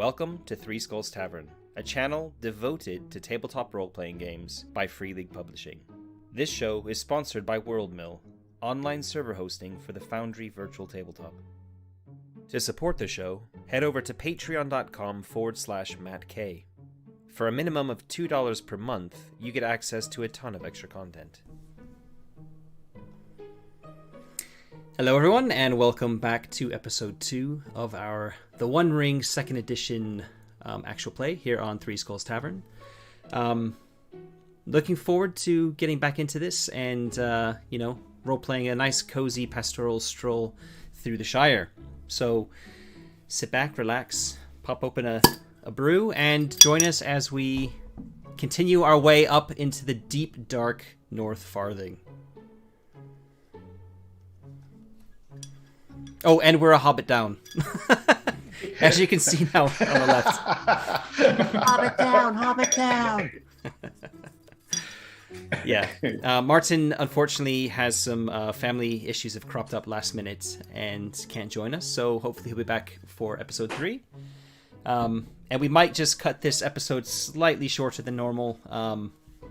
Welcome to Three Skulls Tavern, a channel devoted to tabletop role-playing games by Free League Publishing. This show is sponsored by WorldMill, online server hosting for the Foundry Virtual Tabletop. To support the show, head over to patreon.com/MattK. For a minimum of $2 per month, you get access to a ton of extra content. Hello everyone, and welcome back to episode 2 of our The One Ring 2nd edition actual play here on Three Skulls Tavern. Looking forward to getting back into this and, role-playing a nice cozy pastoral stroll through the Shire. So sit back, relax, pop open a brew, and join us as we continue our way up into the deep, dark North Farthing. Oh, and we're a hobbit down. As you can see now on the left. Hobbit down, hobbit down. Yeah. Martin, unfortunately, has some family issues have cropped up last minute and can't join us, so hopefully he'll be back for episode 3. And we might just cut this episode slightly shorter than normal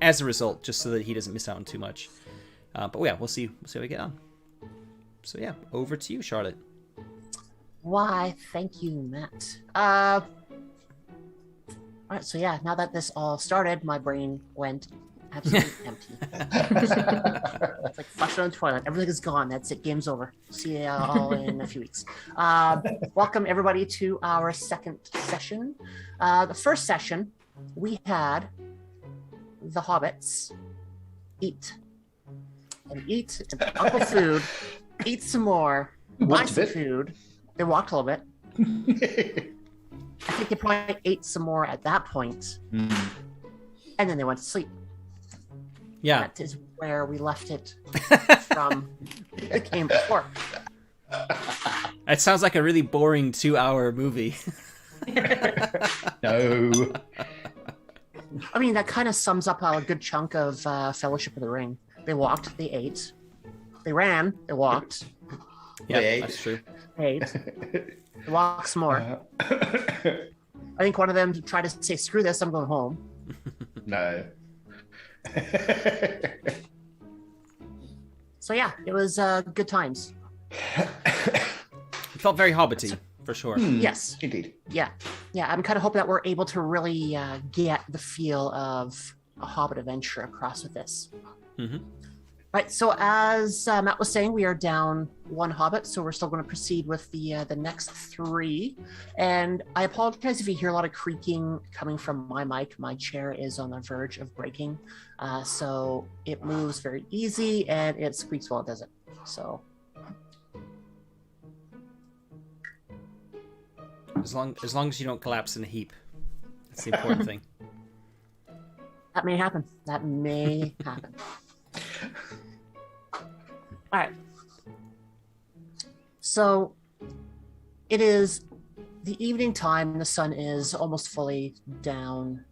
as a result, just so that he doesn't miss out on too much. But yeah, we'll see how we get on. So yeah, over to you, Charlotte. Why, thank you, Matt. Alright, so yeah, now that this all started, my brain went absolutely empty. It's like flush on the toilet. Everything is gone. That's it. Game's over. See you all in a few weeks. Welcome, everybody, to our second session. The first session, we had the hobbits eat. And eat Uncle Food. Eat some more, buy some food. They walked a little bit. I think they probably ate some more at that point. And then they went to sleep. Yeah. That is where we left it from the game before. That sounds like a really boring 2-hour movie. No. I mean, that kind of sums up a good chunk of Fellowship of the Ring. They walked, they ate. They ran, they walked. Yeah, that's true. They ate. They walked some more. I think one of them tried to say, screw this, I'm going home. No. So yeah, it was good times. It felt very hobbity, for sure. Yes. Indeed. Yeah. I'm kind of hoping that we're able to really get the feel of a Hobbit adventure across with this. Mm-hmm. Right, so as Matt was saying, we are down 1 Hobbit, so we're still going to proceed with the next 3. And I apologize if you hear a lot of creaking coming from my mic. My chair is on the verge of breaking, so it moves very easy and it squeaks while it does it. So As long as you don't collapse in a heap, that's the important thing. that may happen. All right. So it is the evening time. The sun is almost fully down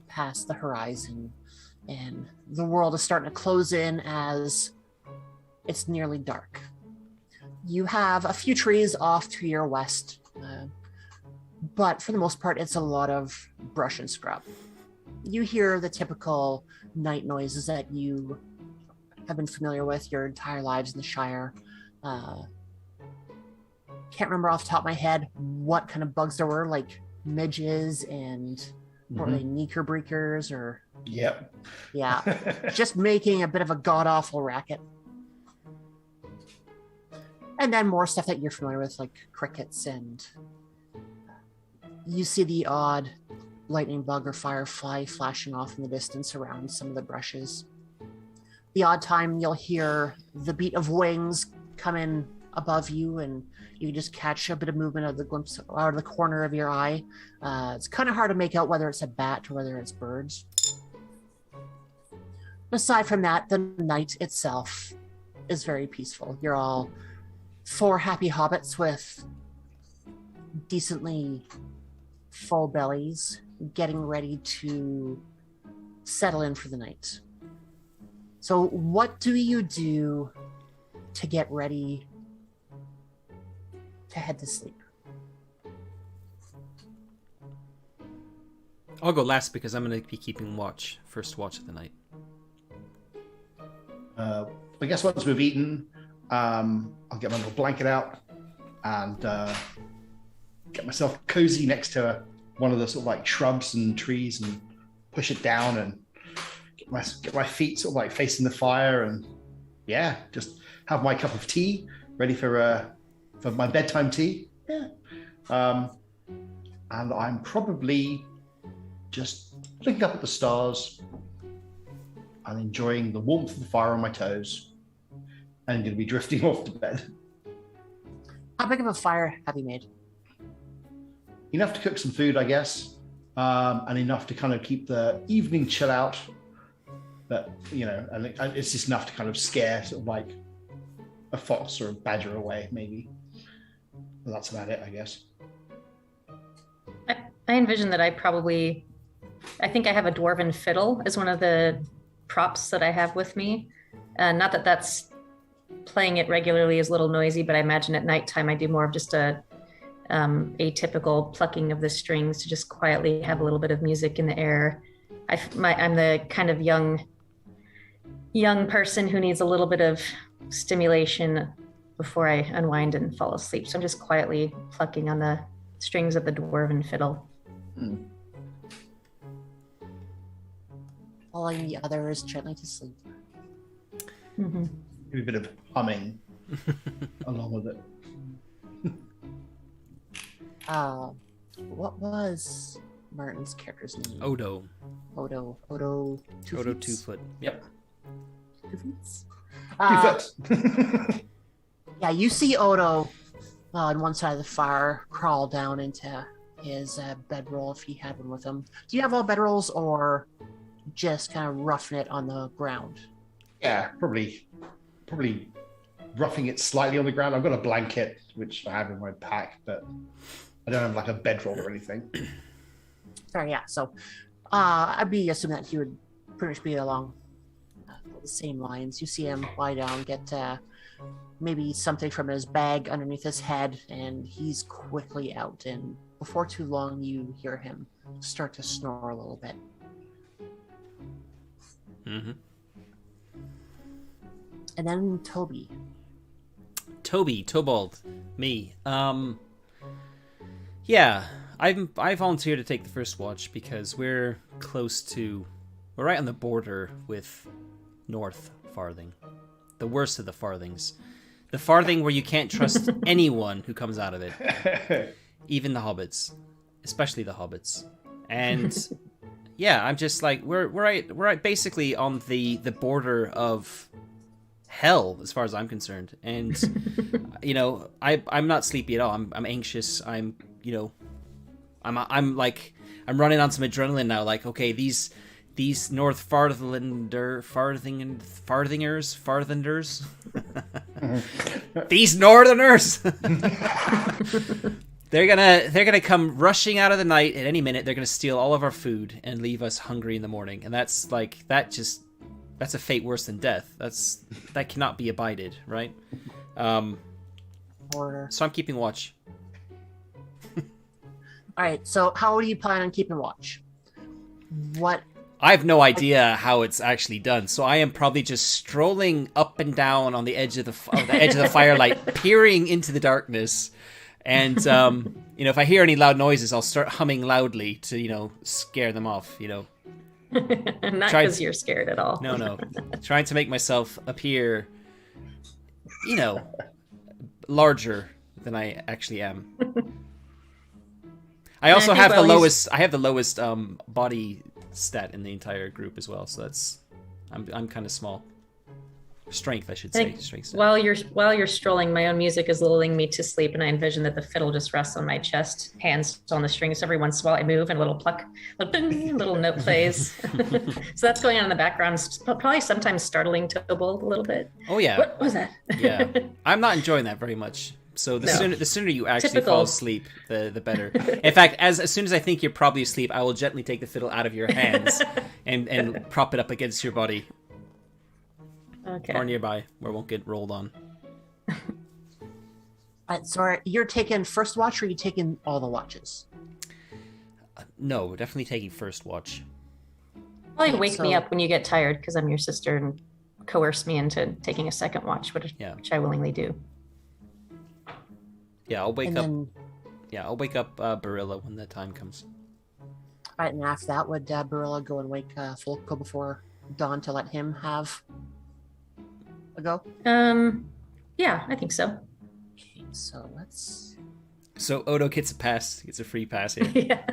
past the horizon, and the world is starting to close in as it's nearly dark. You have a few trees off to your west, but for the most part, it's a lot of brush and scrub. You hear the typical night noises that you have been familiar with your entire lives in the Shire. Can't remember off the top of my head what kind of bugs there were, like midges and were they knickerbockers or... Yep. Yeah, just making a bit of a god-awful racket. And then more stuff that you're familiar with, like crickets, and you see the odd lightning bug or firefly flashing off in the distance around some of the brushes. The odd time you'll hear the beat of wings come in above you, and you just catch a bit of movement of the glimpse out of the corner of your eye. It's kind of hard to make out whether it's a bat or whether it's birds. Aside from that, the night itself is very peaceful. You're all 4 happy hobbits with decently full bellies, getting ready to settle in for the night. So what do you do to get ready to head to sleep? I'll go last because I'm going to be keeping first watch of the night. I guess once we've eaten, I'll get my little blanket out and get myself cozy next to one of the sort of like shrubs and trees and push it down and get my feet sort of like facing the fire and just have my cup of tea ready for my bedtime tea. Yeah. And I'm probably just looking up at the stars and enjoying the warmth of the fire on my toes and going to be drifting off to bed. How big of a fire have you made? Enough to cook some food, I guess, and enough to kind of keep the evening chill out. But, and it's just enough to kind of scare sort of like a fox or a badger away, maybe. But that's about it, I guess. I envision that I think I have a dwarven fiddle as one of the props that I have with me. Not that that's playing it regularly is a little noisy, but I imagine at nighttime I do more of just a atypical plucking of the strings to just quietly have a little bit of music in the air. I'm the kind of young person who needs a little bit of stimulation before I unwind and fall asleep. So I'm just quietly plucking on the strings of the dwarven fiddle. Falling the others gently to sleep. Mm-hmm. Maybe a bit of humming along with it. What was Martin's character's name? Odo. Odo. Two Odo feet. 2 foot. Yep. 2 feet. 2 foot. Yeah, you see Odo on one side of the fire crawl down into his bedroll if he had one with him. Do you have all bedrolls or just kind of roughing it on the ground? Yeah, probably roughing it slightly on the ground. I've got a blanket, which I have in my pack, but I don't have like a bedroll or anything. Sorry, yeah. So I'd be assuming that he would pretty much be along the same lines. You see him lie down, get maybe something from his bag underneath his head, and he's quickly out. And before too long, you hear him start to snore a little bit. Mm-hmm. And then Tobald, me. Yeah, I volunteered to take the first watch because we're right on the border with North Farthing, the worst of the Farthings, the Farthing where you can't trust anyone who comes out of it, even the hobbits, especially the hobbits. And yeah, I'm just like we're right basically on the border of hell as far as I'm concerned. And I'm not sleepy at all. I'm anxious. I'm running on some adrenaline now. Like, okay, these North Farthingers, these Northerners, they're gonna come rushing out of the night at any minute. They're gonna steal all of our food and leave us hungry in the morning. And that's a fate worse than death. That cannot be abided, right? Order. So I'm keeping watch. All right. So how do you plan on keeping watch? What? I have no idea how it's actually done, so I am probably just strolling up and down on the edge of the firelight, peering into the darkness. And if I hear any loud noises, I'll start humming loudly to scare them off. Not because you're scared at all. No. Trying to make myself appear, larger than I actually am. I also have the lowest. I have the lowest body stat in the entire group as well. So I'm kind of small. Strength, I should say. Strength stat. While you're strolling, my own music is lulling me to sleep, and I envision that the fiddle just rests on my chest, hands on the strings. Every once in a while, I move, and a little pluck, little note plays. So that's going on in the background, probably sometimes startling Tobald a little bit. Oh yeah. What was that? Yeah, I'm not enjoying that very much. So the sooner you actually fall asleep, the better. In fact, as soon as I think you're probably asleep, I will gently take the fiddle out of your hands and prop it up against your body. Okay. Or nearby, where it won't get rolled on. So you're taking first watch, or are you taking all the watches? No, definitely taking first watch. Probably Okay, wake me so- up when you get tired because I'm your sister and coerce me into taking a second watch, which I willingly do. Yeah, I'll wake And up. then, Yeah, I'll wake up Barilla when the time comes. right, and after that, would Barilla go and wake Folko before dawn to let him have a go? Yeah, I think so. Okay, so let's. So Odo gets a pass. Gets a free pass here. Yeah.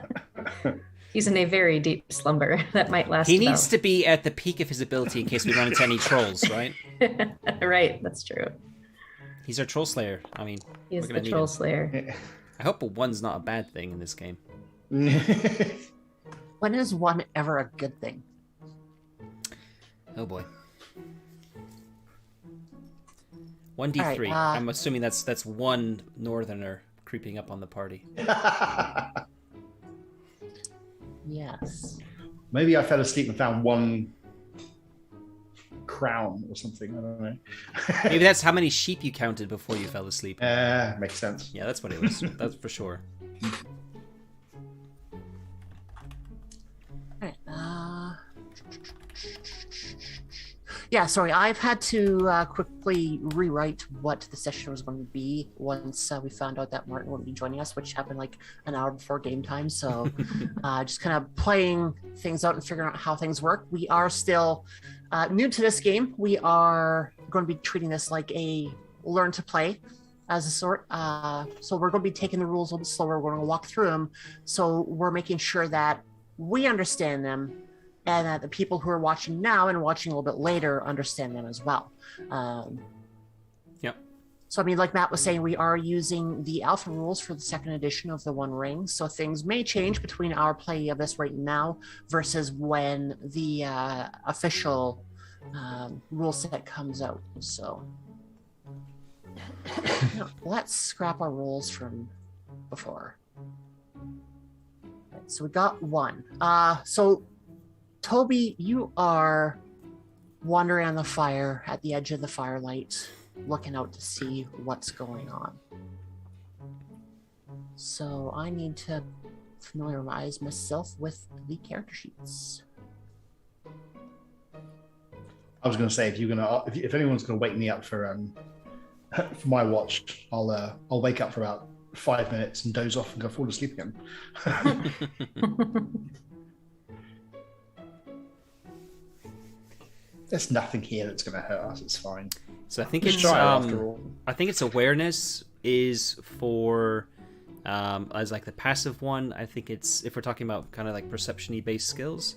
He's in a very deep slumber that might last. He needs to be at the peak of his ability in case we run into any trolls, right? Right, that's true. He's our troll slayer. I mean, He's we're the gonna need troll him. slayer. I hope a one's not a bad thing in this game. When is one ever a good thing? Oh boy. 1d3. Alright, I'm assuming that's one northerner creeping up on the party. Yes. Maybe I fell asleep and found one crown or something. I don't know. Maybe that's how many sheep you counted before you fell asleep. Makes sense. Yeah, that's what it was. That's for sure. Alright, yeah, sorry, I've had to quickly rewrite what the session was going to be once we found out that Martin wouldn't be joining us, which happened like an hour before game time. So just kind of playing things out and figuring out how things work. We are still new to this game. We are going to be treating this like a learn to play as a sort. So we're going to be taking the rules a little bit slower. We're going to walk through them. So we're making sure that we understand them and that the people who are watching now and watching a little bit later understand them as well. Yep. So, I mean, like Matt was saying, we are using the alpha rules for the second edition of the One Ring. So things may change between our play of this right now versus when the official rule set comes out. So let's scrap our rules from before. Right, so we got one. So Toby, you are wandering on the fire at the edge of the firelight, looking out to see what's going on. So I need to familiarize myself with the character sheets. I was going to say if anyone's going to wake me up for my watch, I'll wake up for about 5 minutes and doze off and go fall asleep again. There's nothing here that's going to hurt us. It's fine. So I think Let's it's try it after all. I think its awareness is for as like the passive one. I think it's if we're talking about kind of like perception-y based skills,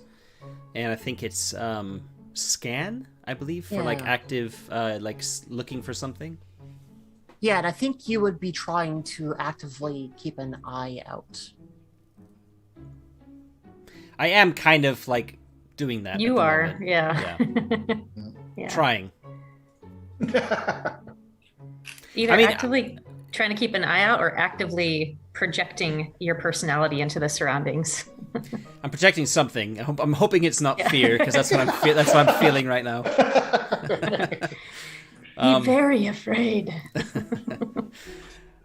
and I think it's scan. I believe for like Yeah. active looking for something. Yeah, and I think you would be trying to actively keep an eye out. I am kind of like doing that. You at the are, moment. yeah. Yeah. Trying. Either I mean, actively trying to keep an eye out or actively projecting your personality into the surroundings. I'm projecting something. I'm hoping it's not Yeah. fear because that's what that's what I'm feeling right now. Be very afraid.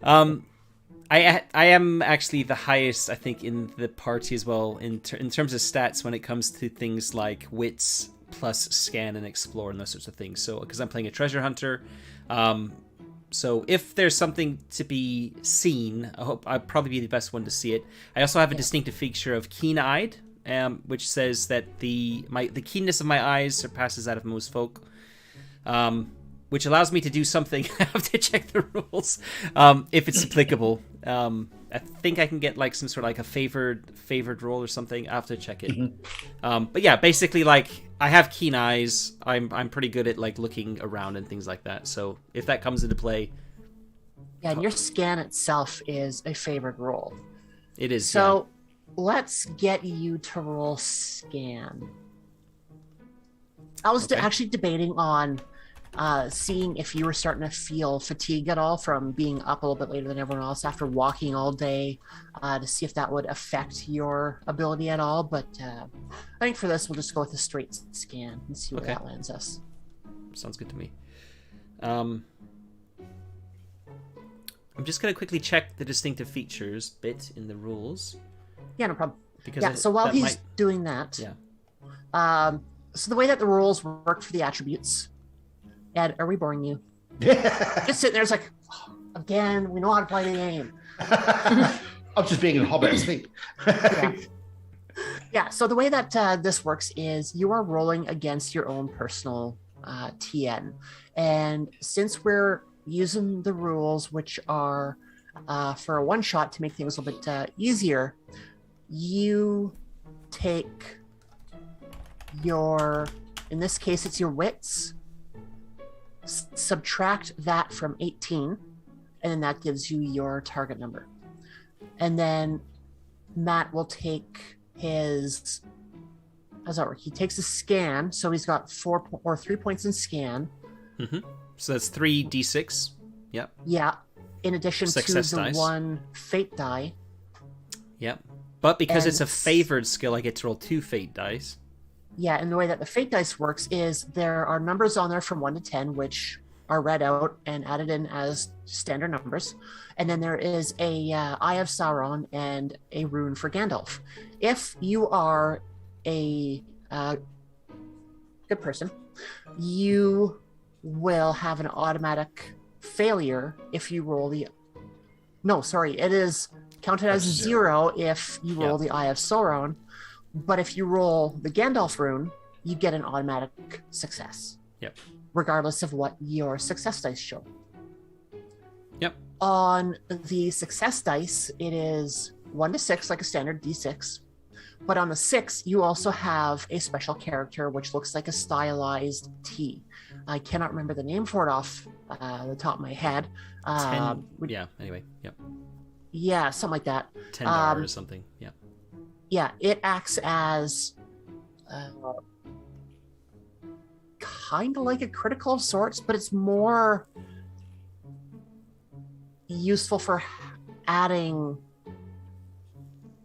I am actually the highest, I think, in the party as well in terms of stats when it comes to things like wits plus scan and explore and those sorts of things. So because I'm playing a treasure hunter, so if there's something to be seen, I hope I'd probably be the best one to see it. I also have a distinctive feature of keen-eyed, which says that the keenness of my eyes surpasses that of most folk. Which allows me to do something. I have to check the rules if it's applicable. I think I can get like some sort of like a favored roll or something. I have to check it. But yeah, basically like I have keen eyes. I'm pretty good at like looking around and things like that. So if that comes into play, Yeah, and your scan itself is a favored roll. it is. So let's get you to roll scan. I was Okay. actually debating on seeing if you were starting to feel fatigue at all from being up a little bit later than everyone else after walking all day, to see if that would affect your ability at all. But I think for this, we'll just go with a straight scan and see where Okay. that lands us. Sounds good to me. I'm just gonna quickly check the distinctive features bit in the rules. Yeah, no problem. Because Yeah, so while that he's might- doing that, Yeah. so the way that the rules work for the attributes, Ed, are we boring you? Just sitting there, it's like, "Oh, again, we know how to play the game. I'm just being a hobbit asleep. Yeah. Yeah, so the way that this works is you are rolling against your own personal TN. And since we're using the rules, which are for a one shot to make things a little bit easier, you take your, in this case, it's your wits, subtract that from 18, and then that gives you your target number. And then Matt will take his, how's that work? He takes a scan, so he's got 3 points in scan. So that's 3d6. Yep. Yeah, in addition Success to the dice. 1 fate die. Yep. But because And it's a favored skill, I get to roll 2 fate dice. Yeah, and the way that the fate dice works is there are numbers on there from 1 to 10, which are read out and added in as standard numbers. And then there is a Eye of Sauron and a rune for Gandalf. If you are a good person, you will have an automatic failure if you roll the... No, sorry, it is counted as That's 0 if you roll the Eye of Sauron. But if you roll the Gandalf rune, you get an automatic success. Yep. Regardless of what your success dice show. Yep. On the success dice, it is 1 to 6, like a standard D6. But on the 6, you also have a special character, which looks like a stylized T. I cannot remember the name for it off the top of my head. 10. Yeah, anyway. Yep. Yeah, something like that. 10 or something. Yeah. Yeah, it acts as kind of like a critical of sorts, but it's more useful for adding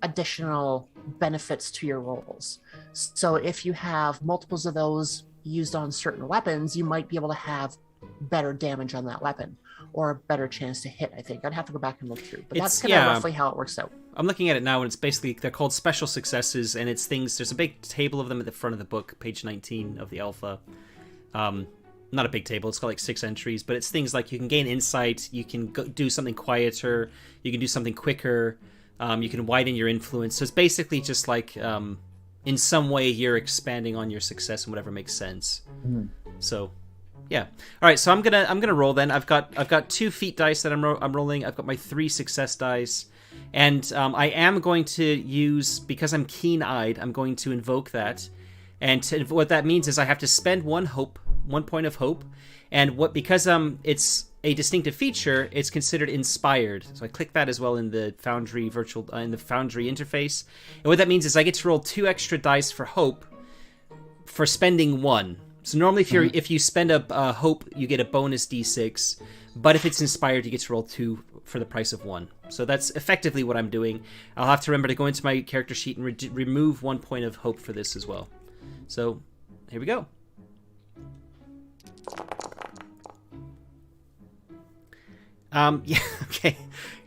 additional benefits to your rolls. So if you have multiples of those used on certain weapons, you might be able to have better damage on that weapon or a better chance to hit, I think. I'd have to go back and look through. But that's kind of roughly how it works out. I'm looking at it now, and it's basically, they're called special successes, and it's things, there's a big table of them at the front of the book, page 19 of the alpha. Not a big table, it's got like 6 entries, but it's things like you can gain insight, you can do something quieter, you can do something quicker, you can widen your influence. So it's basically just like, in some way you're expanding on your success and whatever makes sense. So, yeah. All right, so I'm gonna roll then. I've got 2 feat dice that I'm rolling. I've got my 3 success dice, and I am going to use, because I'm keen-eyed, I'm going to invoke that. And what that means is I have to spend 1 point of hope, and because it's a distinctive feature, it's considered inspired. So I click that as well in the Foundry Foundry interface. And what that means is I get to roll 2 extra dice for hope for spending 1. So normally if you spend a hope, you get a bonus d6, but if it's inspired, you get to roll 2 for the price of 1. So that's effectively what I'm doing. I'll have to remember to go into my character sheet and remove 1 point of hope for this as well. So here we go. Yeah, okay.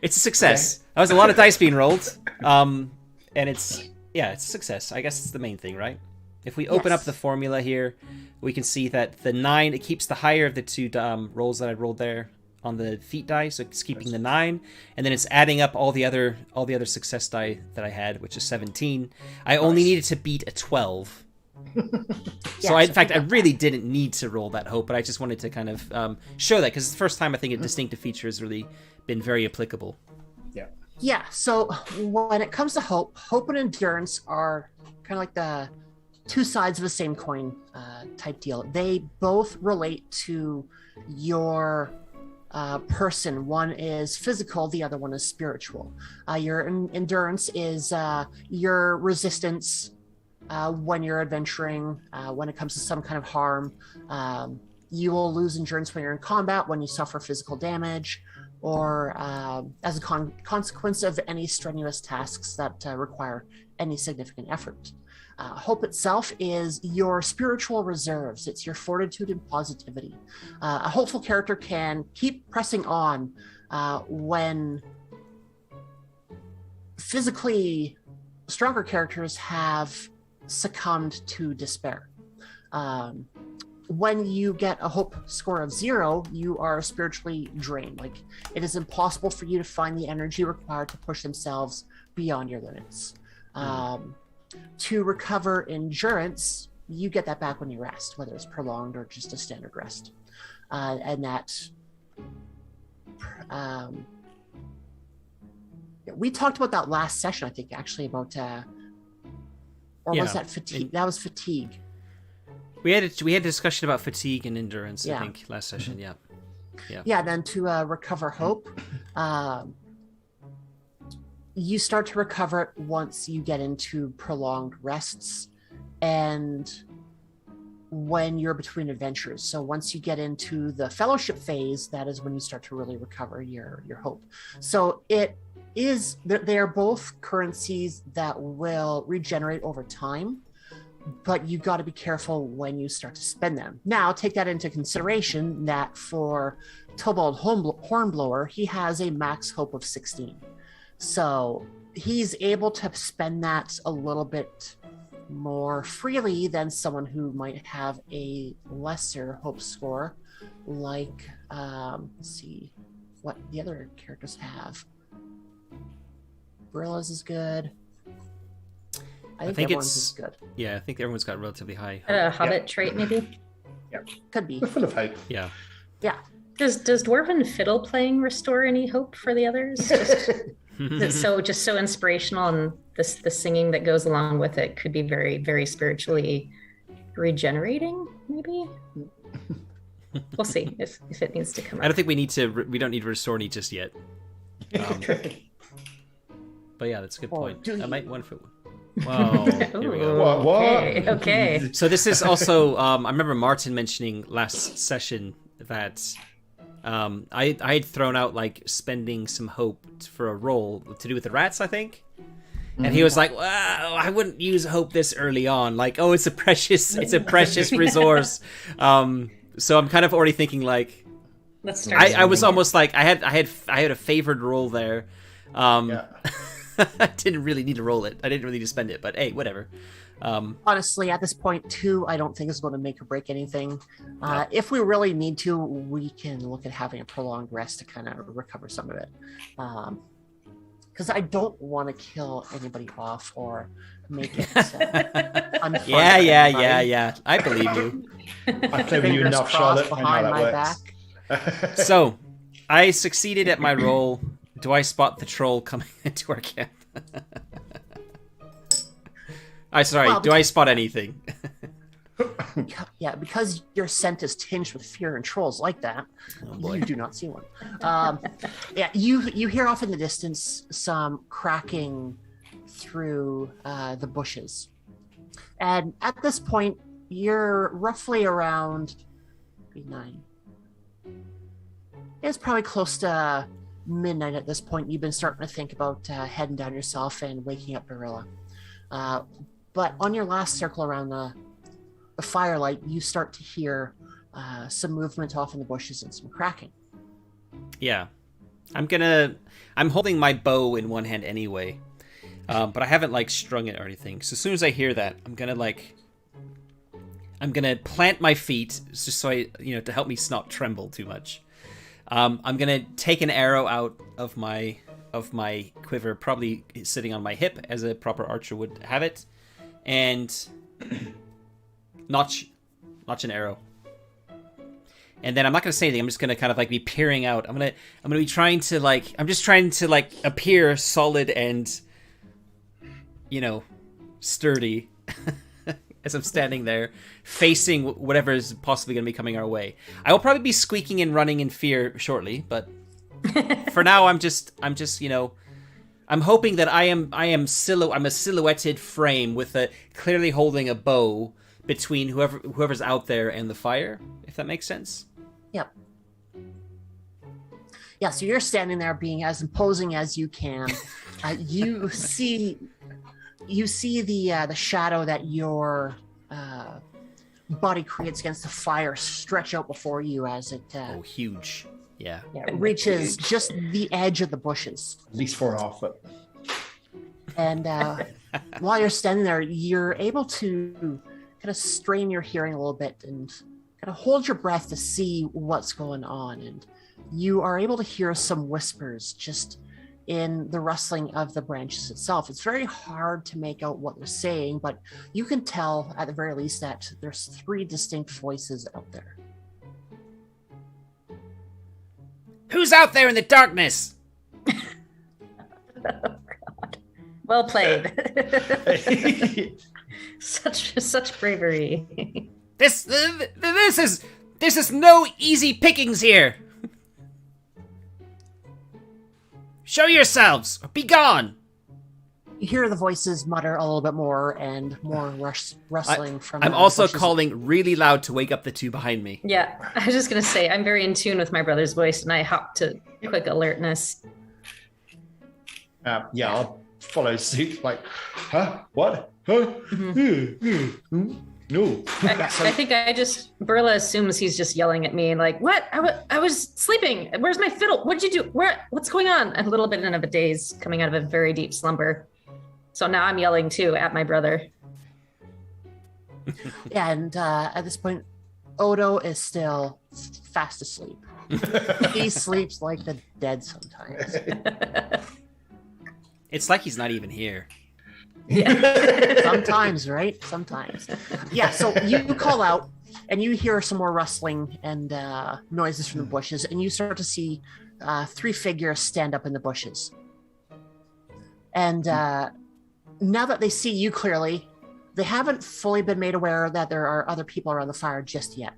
It's a success. Okay. That was a lot of dice being rolled. And it's a success. I guess it's the main thing, right? If we open up the formula here, we can see that the 9, it keeps the higher of the 2 rolls that I rolled there on the feat die, so it's keeping the 9, and then it's adding up all the other success die that I had, which is 17. I only needed to beat a 12. So in fact, I really didn't need to roll that hope, but I just wanted to kind of show that, because it's the first time I think a distinctive feature has really been very applicable. Yeah, so when it comes to hope and endurance are kind of like the 2 sides of the same coin type deal. They both relate to your person. One is physical, the other one is spiritual. Your endurance is your resistance when you're adventuring, when it comes to some kind of harm. You will lose endurance when you're in combat, when you suffer physical damage, or as a consequence of any strenuous tasks that require any significant effort. Hope itself is your spiritual reserves. It's your fortitude and positivity. A hopeful character can keep pressing on when physically stronger characters have succumbed to despair. When you get a hope score of 0, you are spiritually drained. Like, it is impossible for you to find the energy required to push themselves beyond your limits. To recover endurance, you get that back when you rest, whether it's prolonged or just a standard rest. And that we talked about that last session, I think, actually, about was that fatigue? That was fatigue. We had a discussion about fatigue and endurance, I think, last session. Yeah. Then to recover hope, you start to recover it once you get into prolonged rests and when you're between adventures. So once you get into the fellowship phase, that is when you start to really recover your hope. So they are both currencies that will regenerate over time, but you've got to be careful when you start to spend them. Now, take that into consideration that for Tobald Hornblower, he has a max hope of 16. So he's able to spend that a little bit more freely than someone who might have a lesser hope score, like, let's see what the other characters have. Brilla's is good. I think everyone's is good. Yeah, I think everyone's got relatively high hope. A hobbit trait, maybe? Could be. We're full of hope. Yeah. Does Dwarven Fiddle playing restore any hope for the others? Just so inspirational, and the singing that goes along with it could be very, very spiritually regenerating, maybe? We'll see if it needs to come up. I don't think we don't need to restore any just yet. But yeah, that's a good point. I might one for one. Whoa, here we go. What? Okay. So this is also, I remember Martin mentioning last session that I had thrown out like spending some hope for a roll to do with the rats, I think. And he was like, "Well, I wouldn't use hope this early on. Like, oh, it's a precious resource." So I'm kind of already thinking like, Let's start. I was almost like I had a favored roll there. I didn't really need to roll it. I didn't really need to spend it, but hey, whatever. Honestly, at this point, 2, I don't think is going to make or break anything. If we really need to, we can look at having a prolonged rest to kind of recover some of it. Because I don't want to kill anybody off or make it unfun. Yeah. I believe you. I play with you enough, Charlotte. I know how that works. So, I succeeded at my roll. Do I spot the troll coming into our camp? Do I spot anything? Yeah, because your scent is tinged with fear and trolls like that, you do not see one. You hear off in the distance some cracking through the bushes. And at this point, you're roughly around 9. It's probably close to midnight at this point. You've been starting to think about heading down yourself and waking up Barilla. But on your last circle around the firelight, you start to hear some movement off in the bushes and some cracking. Yeah. I'm holding my bow in one hand anyway. But I haven't like strung it or anything. So as soon as I hear that, I'm gonna plant my feet just so to help me not tremble too much. I'm gonna take an arrow out of my quiver, probably sitting on my hip as a proper archer would have it, and notch an arrow. And then I'm not gonna say anything. I'm just gonna kind of like be peering out. I'm gonna be trying to appear solid and sturdy as I'm standing there, facing whatever is possibly going to be coming our way. I will probably be squeaking and running in fear shortly, but for now, I'm hoping that I'm a silhouetted frame with clearly holding a bow between whoever's out there and the fire, if that makes sense. Yep. Yeah, so you're standing there being as imposing as you can. You see the shadow that your body creates against the fire stretch out before you as it huge. Yeah, it reaches just the edge of the bushes. At least 4.5 foot. And while you're standing there, you're able to kind of strain your hearing a little bit and kind of hold your breath to see what's going on. And you are able to hear some whispers just in the rustling of the branches itself. It's very hard to make out what they're saying, but you can tell at the very least that there's 3 distinct voices out there. Who's out there in the darkness? Oh, God. Well played. such bravery. This is no easy pickings here. Show yourselves, or be gone. You hear the voices mutter a little bit more and more rustling from. I'm also calling really loud to wake up the 2 behind me. Yeah, I was just gonna say I'm very in tune with my brother's voice, and I hop to quick alertness. Yeah, I'll follow suit. Like, huh? What? Huh? No. I think Burla assumes he's just yelling at me, like, what? I was sleeping. Where's my fiddle? What'd you do? What's going on? A little bit in of a daze, coming out of a very deep slumber. So now I'm yelling too at my brother. Yeah, and at this point, Odo is still fast asleep. He sleeps like the dead sometimes. It's like he's not even here. Yeah. Sometimes, right? Sometimes. Yeah, so you call out and you hear some more rustling and noises from the bushes, and you start to see 3 figures stand up in the bushes. And now that they see you clearly, they haven't fully been made aware that there are other people around the fire just yet.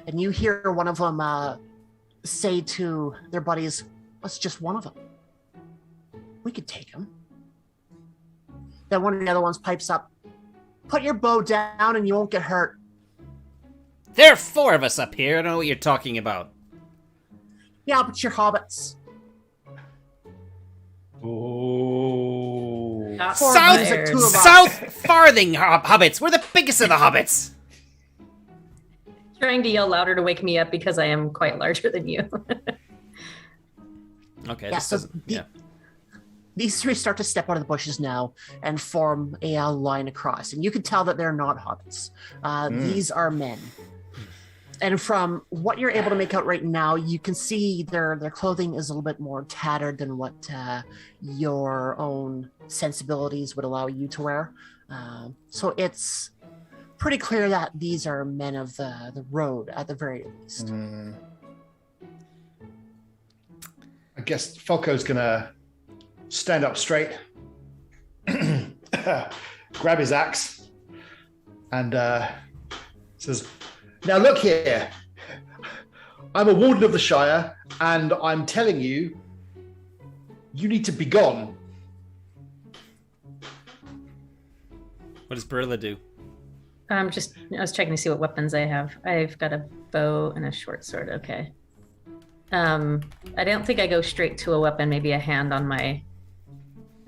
And you hear one of them say to their buddies, "That's just one of them. We could take him." Then one of the other ones pipes up, "Put your bow down and you won't get hurt." There are 4 of us up here. I don't know what you're talking about. Yeah, but you're hobbits. Oh. Not South, fired. 2 of us. South Farthing hobbits. We're the biggest of the hobbits. Trying to yell louder to wake me up because I am quite larger than you. Okay. Yeah, This so doesn't. Yeah. These 3 start to step out of the bushes now and form a line across. And you can tell that they're not hobbits. These are men. And from what you're able to make out right now, you can see their clothing is a little bit more tattered than what your own sensibilities would allow you to wear. So it's pretty clear that these are men of the road at the very least. I guess Falco's gonna stand up straight, grab his axe, and says, "Now look here. I'm a warden of the Shire, and I'm telling you, you need to be gone." What does Burla do? I was checking to see what weapons I have. I've got a bow and a short sword. Okay. I don't think I go straight to a weapon, maybe a hand on my...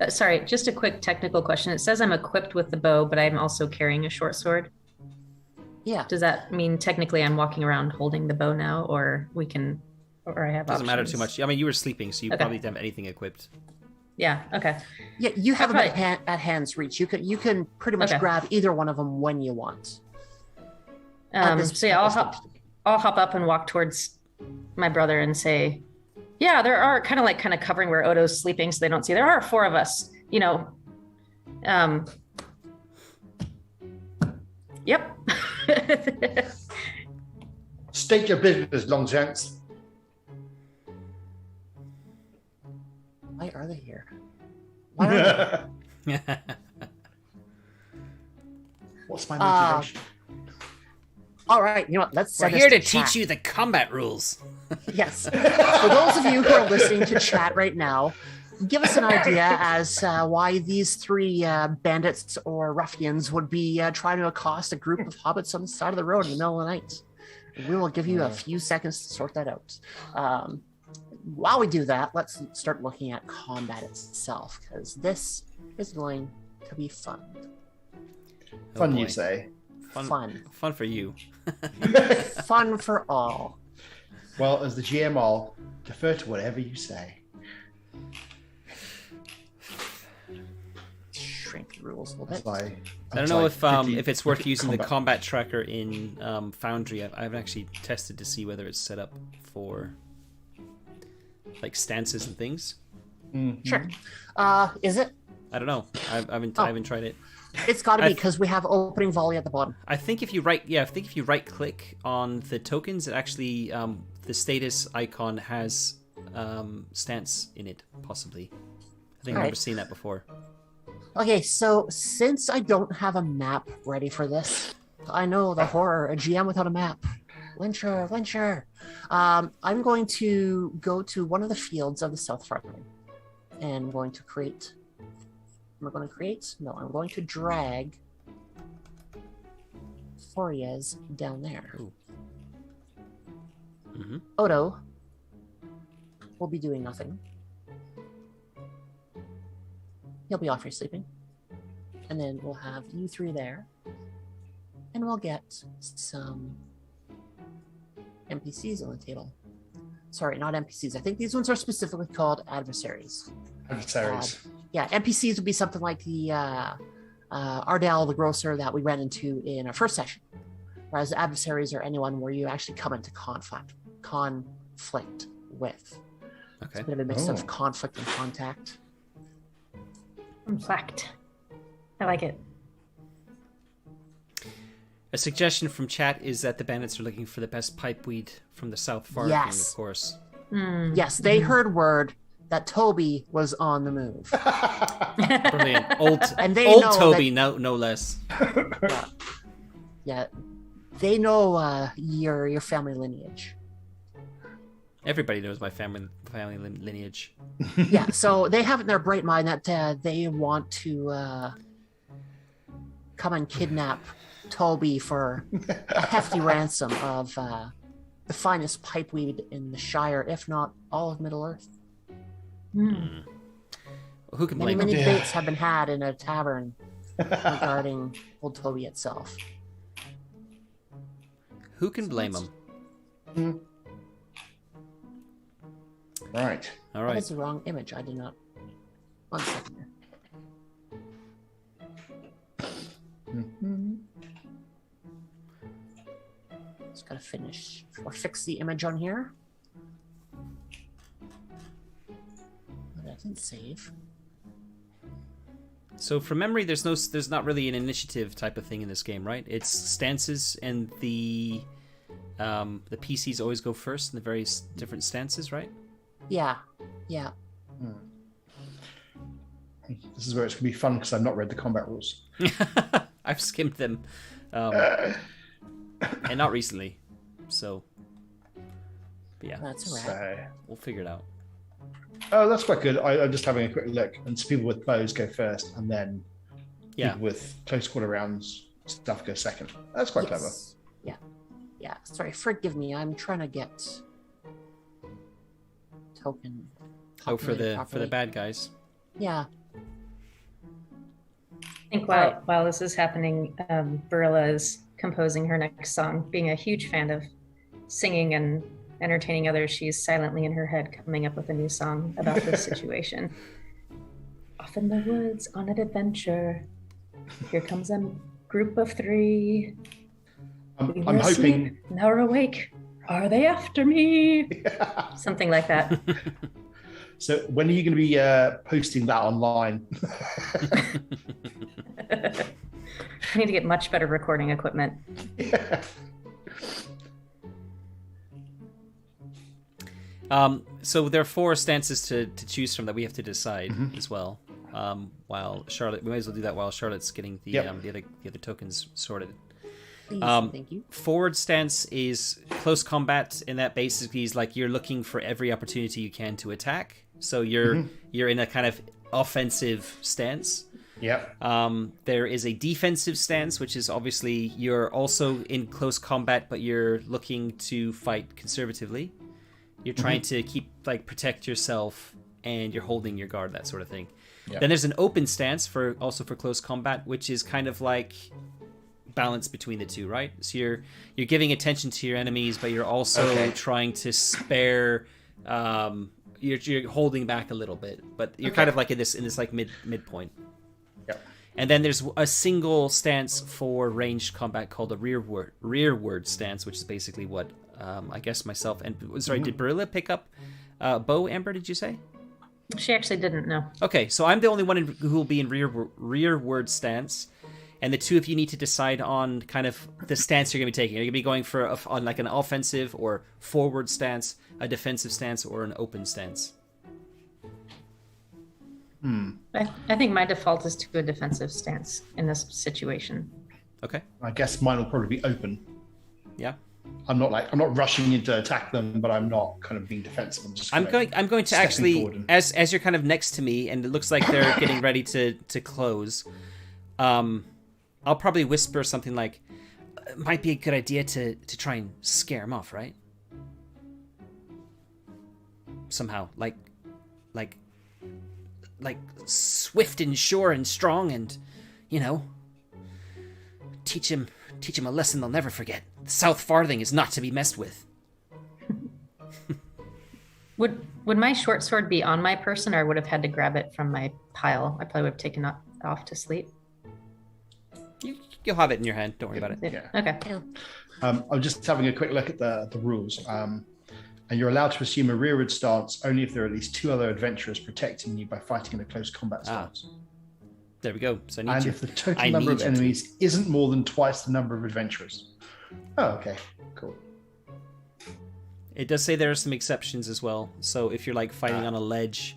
sorry, just a quick technical question. It says I'm equipped with the bow, but I'm also carrying a short sword. Yeah. Does that mean technically I'm walking around holding the bow now, or I have Doesn't matter options? too much. I mean, you were sleeping, so you Okay. probably didn't have anything equipped. Yeah, okay. Yeah, you have them Right. at hand's reach. You can pretty much Okay. grab either one of them when you want. At this- So yeah, at I'll this hop point. I'll hop up and walk towards my brother and say, yeah, there are kind of covering where Odo's sleeping so they don't see. There are 4 of us, you know. Yep. State your business, Longshanks. Why are they here? Why are they? What's my motivation? All right, you know what? Let's We're send here this to chat. teach you the combat rules. Yes. For those of you who are listening to chat right now, give us an idea as why these 3 bandits or ruffians would be trying to accost a group of hobbits on the side of the road in the middle of the night. We will give you a few seconds to sort that out. While we do that, let's start looking at combat itself, because this is going to be fun. Oh, Fun, boy. you say? Fun for you. Fun for all. Well, as the GM, I'll defer to whatever you say. shrink the rules a little As bit. I don't know if quickly it's worth using the combat. combat tracker in Foundry. I haven't actually tested to see whether it's set up for like stances and things. Sure. Is it? I don't know. I haven't tried it. It's got to be I- because we have opening volley at the bottom. I think if you right click on the tokens, it actually the status icon has stance in it, possibly. I think I've never Alright. seen that before. Okay, so since I don't have a map ready for this, I know the horror, a GM without a map. Lyncher. I'm going to go to one of the fields of the South Front and I'm going to create. I'm going to drag Forias down there. Ooh. Mhm. Odo will be doing nothing. He'll be off here sleeping. And then we'll have you three there. And we'll get some NPCs on the table. Sorry, not NPCs. I think these ones are specifically called adversaries. Adversaries. Yeah, NPCs would be something like the Ardell the grocer that we ran into in our first session. Whereas adversaries are anyone where you actually come into conflict with. Okay. A bit of a mix Oh. of conflict and contact. Fact. I like it. A suggestion from chat is that the bandits are looking for the best pipeweed from the South Farthing, Yes. of course. Mm. Yes, they heard word that Toby was on the move. Brilliant. Old And they old know Toby, no less. Yeah, they know your family lineage. Everybody knows my family lineage. Yeah, so they have it in their bright mind that they want to come and kidnap Toby for a hefty ransom of the finest pipeweed in the Shire, if not all of Middle Earth. Mm. Who can Many, blame many him? debates have been had in a tavern regarding old Toby itself. Who can blame him? Right. All That right. is the wrong image. I did not. 1 second here. Just gotta finish or fix the image on here. But I didn't save. So from memory, there's not really an initiative type of thing in this game, right? It's stances, and the PCs always go first in the various different stances, right? Yeah. This is where it's going to be fun because I've not read the combat rules. I've skimmed them, and not recently. So, but yeah, That's alright. So, we'll figure it out. oh, that's quite good. I'm just having a quick look, and so people with bows go first, and then Yeah. people with close quarter rounds stuff go second. That's quite clever. Yes. Yeah. Sorry, forgive me. I'm trying to get token. Oh, for populated the properly. bad guys. Yeah. I think while this is happening, Barilla is composing her next song, being a huge fan of singing and entertaining others. She's silently in her head coming up with a new song about this situation. Off in the woods on an adventure. Here comes a group of three. We I'm were asleep, hoping. now we're awake. Are they after me? Something like that. So when are you going to be posting that online? I need to get much better recording equipment. So there are 4 stances to choose from that we have to decide as well. While Charlotte, we might as well do that while Charlotte's getting the Yep. the other tokens sorted. Please, thank you. Forward stance is close combat, and that basically is like you're looking for every opportunity you can to attack. So you're in a kind of offensive stance. Yep. There is a defensive stance, which is obviously you're also in close combat, but you're looking to fight conservatively. You're trying to protect yourself, and you're holding your guard, that sort of thing. Yep. Then there's an open stance for close combat, which is kind of like balance between the two, right? So you're giving attention to your enemies, but you're also trying to spare. You're holding back a little bit, but you're kind of like in this like midpoint. Yep. And then there's a single stance for ranged combat called a rearward stance, which is basically what I guess myself and sorry, did Barilla pick up bow, Amber? Did you say? She actually didn't know. Okay, so I'm the only one who will be in rearward stance, and the two of you need to decide on kind of the stance you're going to be taking. Are you going to be going for on like an offensive or forward stance, a defensive stance, or an open stance? I think my default is to a defensive stance in this situation. Okay. I guess mine will probably be open. Yeah. I'm not rushing in to attack them, but I'm not kind of being defensive. I'm going to actually, as you're kind of next to me, and it looks like they're getting ready to close. I'll probably whisper something like, "It might be a good idea to try and scare them off, right? Somehow, like swift and sure and strong, and teach him a lesson they'll never forget. The South Farthing is not to be messed with." Would my short sword be on my person, or I would have had to grab it from my pile? I probably would have taken it off to sleep. You'll have it in your hand. Don't worry about it. Yeah. Okay. I'm just having a quick look at the rules. And you're allowed to assume a rearward stance only if there are at least two other adventurers protecting you by fighting in a close combat stance. There we go. So if the total number of enemies isn't more than twice the number of adventurers. Oh, okay. Cool. It does say there are some exceptions as well. So if you're like fighting on a ledge,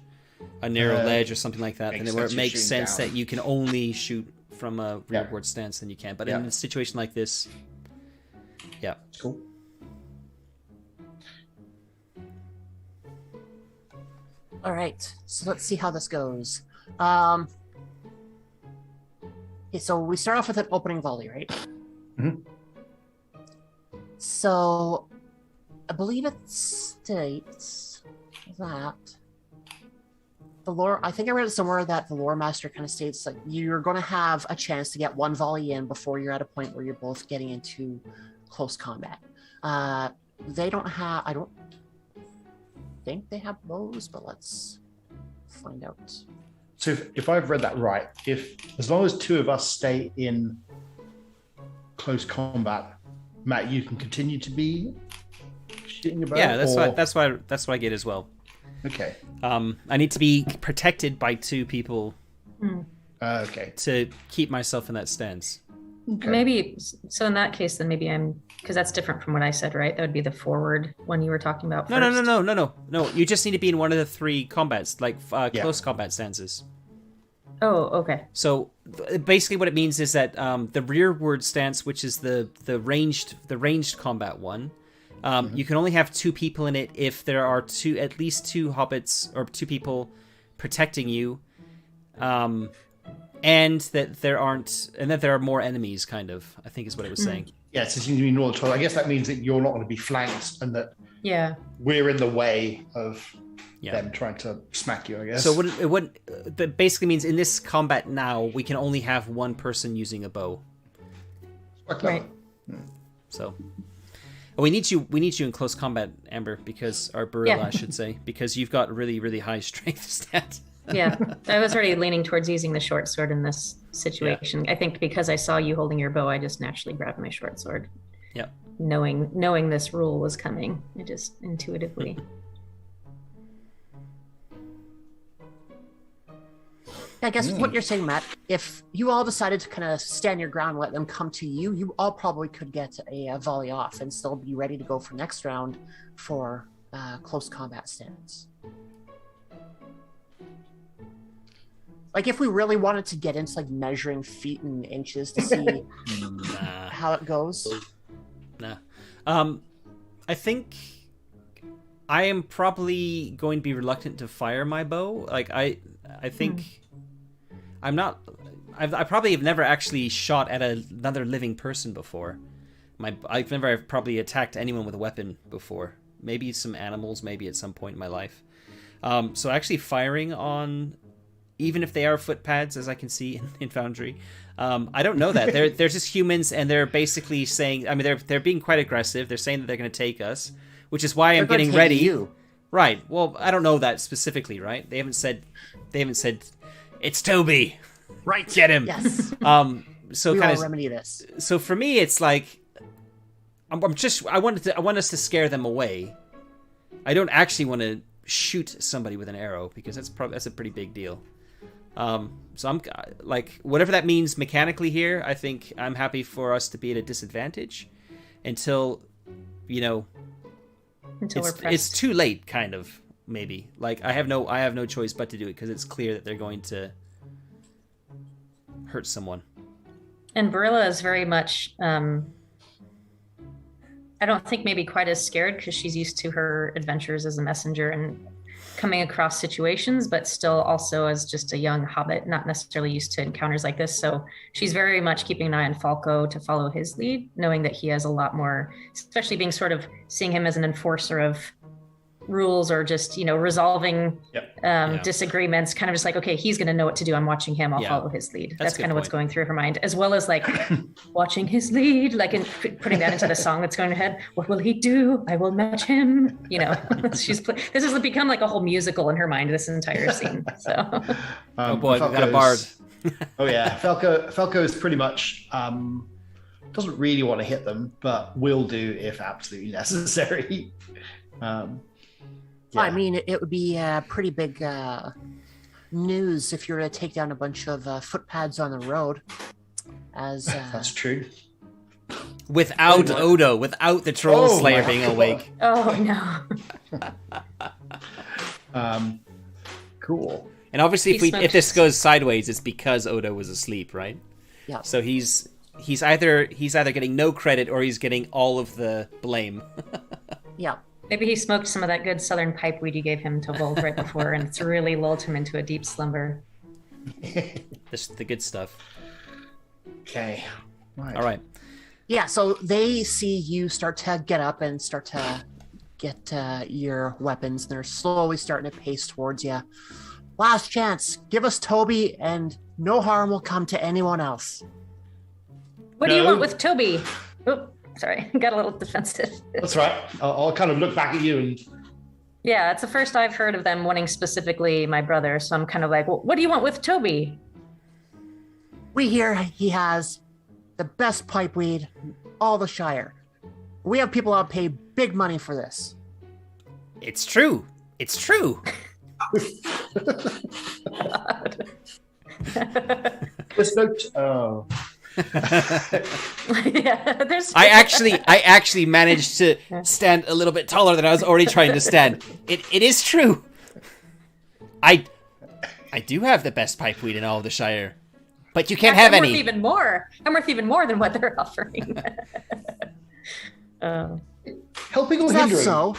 a narrow ledge or something like that, then where it makes sense that you can only shoot from a rearward stance, then you can. But in a situation like this, Cool. All right, so let's see how this goes. Okay, so we start off with an opening volley, right? Mm-hmm. So I believe it states that the lore, I think I read it somewhere that the lore master kind of states like you're going to have a chance to get one volley in before you're at a point where you're both getting into close combat. They don't have, I don't think they have bows, but let's find out. So if I've read that right, as long as two of us stay in close combat, Matt, you can continue to be shooting your bow. Yeah, that's what I get as well. Okay. I need to be protected by two people. Okay. To keep myself in that stance. Okay. Maybe so. In that case, then maybe because that's different from what I said, right? That would be the forward one you were talking about. No. You just need to be in one of the three combats, like close combat stances. Oh, okay. So basically, what it means is that the rearward stance, which is the ranged combat one, you can only have two people in it if there are at least two hobbits or two people protecting you, and that there are more enemies. Kind of, I think is what it was saying. Yeah, it seems to be normal. I guess that means that you're not going to be flanked, and that we're in the way of them trying to smack you, I guess. So that basically means in this combat now, we can only have one person using a bow. Right. So we need you in close combat, Amber, because our Barilla, I should say, because you've got really, really high strength stats. Yeah, I was already leaning towards using the short sword in this situation. I think because I saw you holding your bow, I just naturally grabbed my short sword. Yeah. Knowing this rule was coming, I just intuitively. I guess what you're saying, Matt, if you all decided to kind of stand your ground and let them come to you, you all probably could get a volley off and still be ready to go for next round for close combat stance. Like if we really wanted to get into like measuring feet and inches to see how it goes. Nah. I think I am probably going to be reluctant to fire my bow. Like I think I'm not. I probably have never actually shot at another living person before. I've never probably attacked anyone with a weapon before. Maybe some animals, maybe at some point in my life. So actually firing on, even if they are footpads, as I can see in Foundry, I don't know that. They're just humans, and they're basically saying. I mean, they're being quite aggressive. They're saying that they're going to take us, which is why I'm getting ready. You. Right. Well, I don't know that specifically. Right? They haven't said. It's Toby. Right. Get him. Yes. So We kind will of. remedy this. So for me, it's like I want us to scare them away. I don't actually want to shoot somebody with an arrow because that's a pretty big deal. So I'm like, whatever that means mechanically here, I think I'm happy for us to be at a disadvantage until, Until we're pressed. it's too late, kind of, maybe. Like I have no choice but to do it because it's clear that they're going to hurt someone. And Barilla is very much, I don't think maybe quite as scared because she's used to her adventures as a messenger and coming across situations, but still also as just a young hobbit, not necessarily used to encounters like this. So she's very much keeping an eye on Falco to follow his lead, knowing that he has a lot more, especially being sort of seeing him as an enforcer of rules or just, resolving disagreements, kind of just like, okay, he's going to know what to do. I'm watching him. I'll follow his lead. That's kind of what's going through her mind, as well as like watching his lead, like in putting that into the song that's going ahead. What will he do? I will match him. This has become like a whole musical in her mind, this entire scene. So, oh boy, we got a bard. Oh yeah, Falco is pretty much doesn't really want to hit them, but will do if absolutely necessary. I mean, it would be pretty big news if you were to take down a bunch of footpads on the road. As that's true. Without Odo, without the Troll Slayer being awake. Oh no. Cool. And obviously, if this goes sideways, it's because Odo was asleep, right? Yeah. So he's either getting no credit or he's getting all of the blame. Yeah. Maybe he smoked some of that good southern pipe weed you gave him to Vold right before, and it's really lulled him into a deep slumber. The good stuff. Okay. All right. Yeah, so they see you start to get up and start to get your weapons. They're slowly starting to pace towards you. Last chance. Give us Toby, and no harm will come to anyone else. What do you want with Toby? Oh, sorry. Got a little defensive. That's right. I'll kind of look back at you and... Yeah, it's the first I've heard of them wanting specifically my brother, so I'm kind of like, well, what do you want with Toby? We hear he has the best pipe weed in all the Shire. We have people that pay big money for this. It's true. It's true. There's no... Oh... Yeah, I actually managed to stand a little bit taller than I was already trying to stand. It is true. I do have the best pipe weed in all of the Shire, but you can't have any. I'm worth even more than what they're offering. Helping or Is that hindering? so?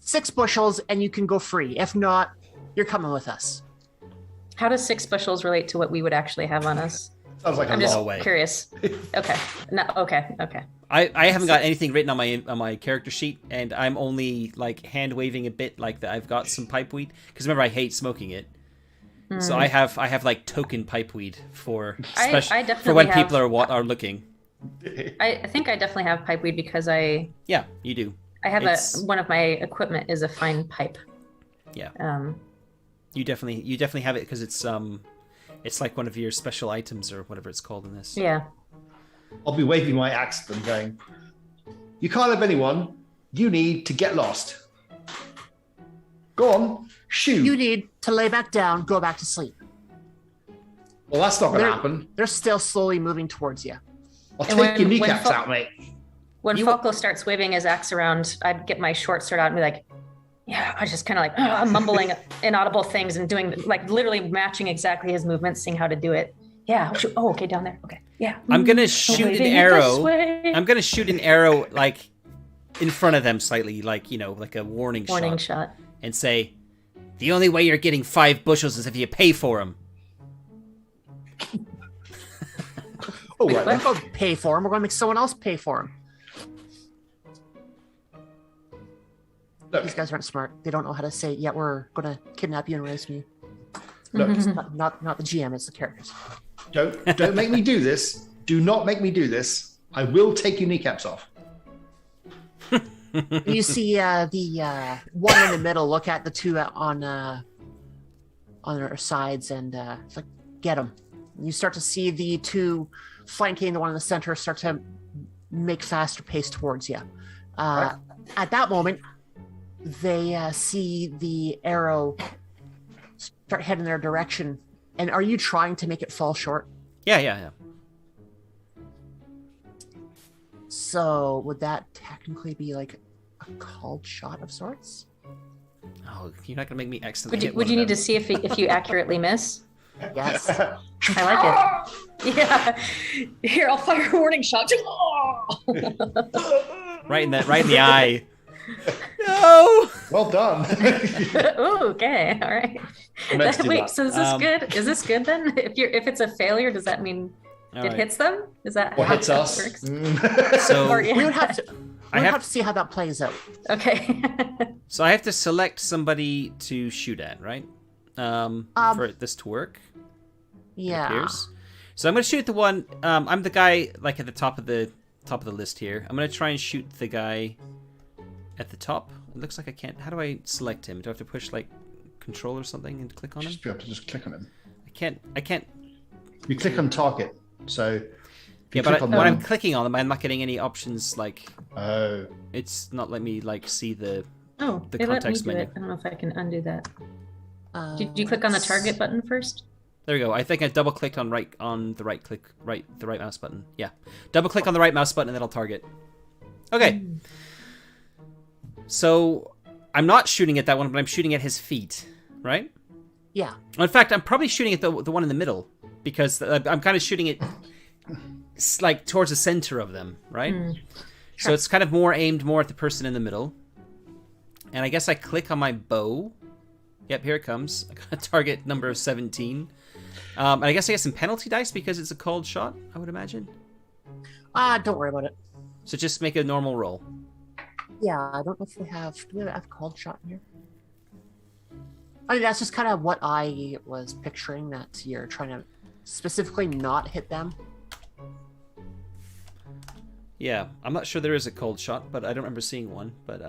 6 bushels and you can go free. If not, you're coming with us. How does 6 bushels relate to what we would actually have on us? Sounds like I'm a just lot. curious. Okay. No, okay. I haven't got anything written on my character sheet, and I'm only like hand waving a bit like that. I've got some pipe weed because remember I hate smoking it, so I have like token pipe weed for for when people are looking. I think I definitely have pipe weed because Yeah, you do. I have one of my equipment is a fine pipe. Yeah. You definitely have it because it's like one of your special items or whatever it's called in this. Yeah. I'll be waving my axe at them going, you can't have anyone. You need to get lost. Go on, shoot. You need to lay back down, go back to sleep. Well, that's not going to happen. They're still slowly moving towards you. I'll take your kneecaps out, mate. When Falco starts waving his axe around, I'd get my short sword out and be like, yeah, I was just kind of like mumbling inaudible things and doing like literally matching exactly his movements, seeing how to do it. Yeah. Oh, okay, down there. Okay. Yeah. I'm gonna shoot an arrow. I'm gonna shoot an arrow like in front of them slightly, like like a warning shot, and say, "The only way you're getting 5 bushels is if you pay for them." Oh, right. We're going to pay for him. We're going to make someone else pay for him. Look, these guys aren't smart. They don't know how to say, yeah, we're going to kidnap you and ransom you. Look, It's not the GM, it's the characters. Don't make me do this. Do not make me do this. I will take your kneecaps off. You see the one in the middle look at the two on their sides and it's like, get him. You start to see the two flanking the one in the center start to make faster pace towards you. At that moment, they see the arrow start heading their direction. And are you trying to make it fall short? Yeah. So would that technically be like a called shot of sorts? Oh, you're not gonna make me accidentally. Would you need to see if you accurately miss? Yes. I like it. Yeah. Here, I'll fire a warning shot. right in the eye. No. Well done. Ooh, okay, all right. Wait, so is this good? Is this good then? If it's a failure, does that mean it hits them? Is that or how hits that us? works? So we would have to. We have to see how that plays out. Okay. So I have to select somebody to shoot at, right? For this to work. Yeah. Appears. So I'm gonna shoot the one. I'm the guy like at the top of the list here. I'm gonna try and shoot the guy at the top. It looks like I can't. How do I select him? Do I have to push like control or something and click on him? Just be able to just click on him. I can't. You click on target. So Yeah, but when I'm clicking on them, I'm not getting any options. Like, oh, it's not letting me like see the Oh, the they let me context do menu. it. I don't know if I can undo that. Did you click on the target button first? There we go. I think I double clicked on the right mouse button. Yeah, double click on the right mouse button and that'll target. Okay. So I'm not shooting at that one, but I'm shooting at his feet, right? Yeah. In fact, I'm probably shooting at the one in the middle because I'm kind of shooting it like towards the center of them, right? So it's kind of aimed more at the person in the middle. And I guess I click on my bow. Yep, here it comes. I got a target number of 17. And I guess I get some penalty dice because it's a called shot, I would imagine. Don't worry about it. So just make a normal roll. Yeah, I don't know if we have. Do we have called shot in here? I mean, that's just kind of what I was picturing. That you're trying to specifically not hit them. Yeah, I'm not sure there is a cold shot, but I don't remember seeing one. But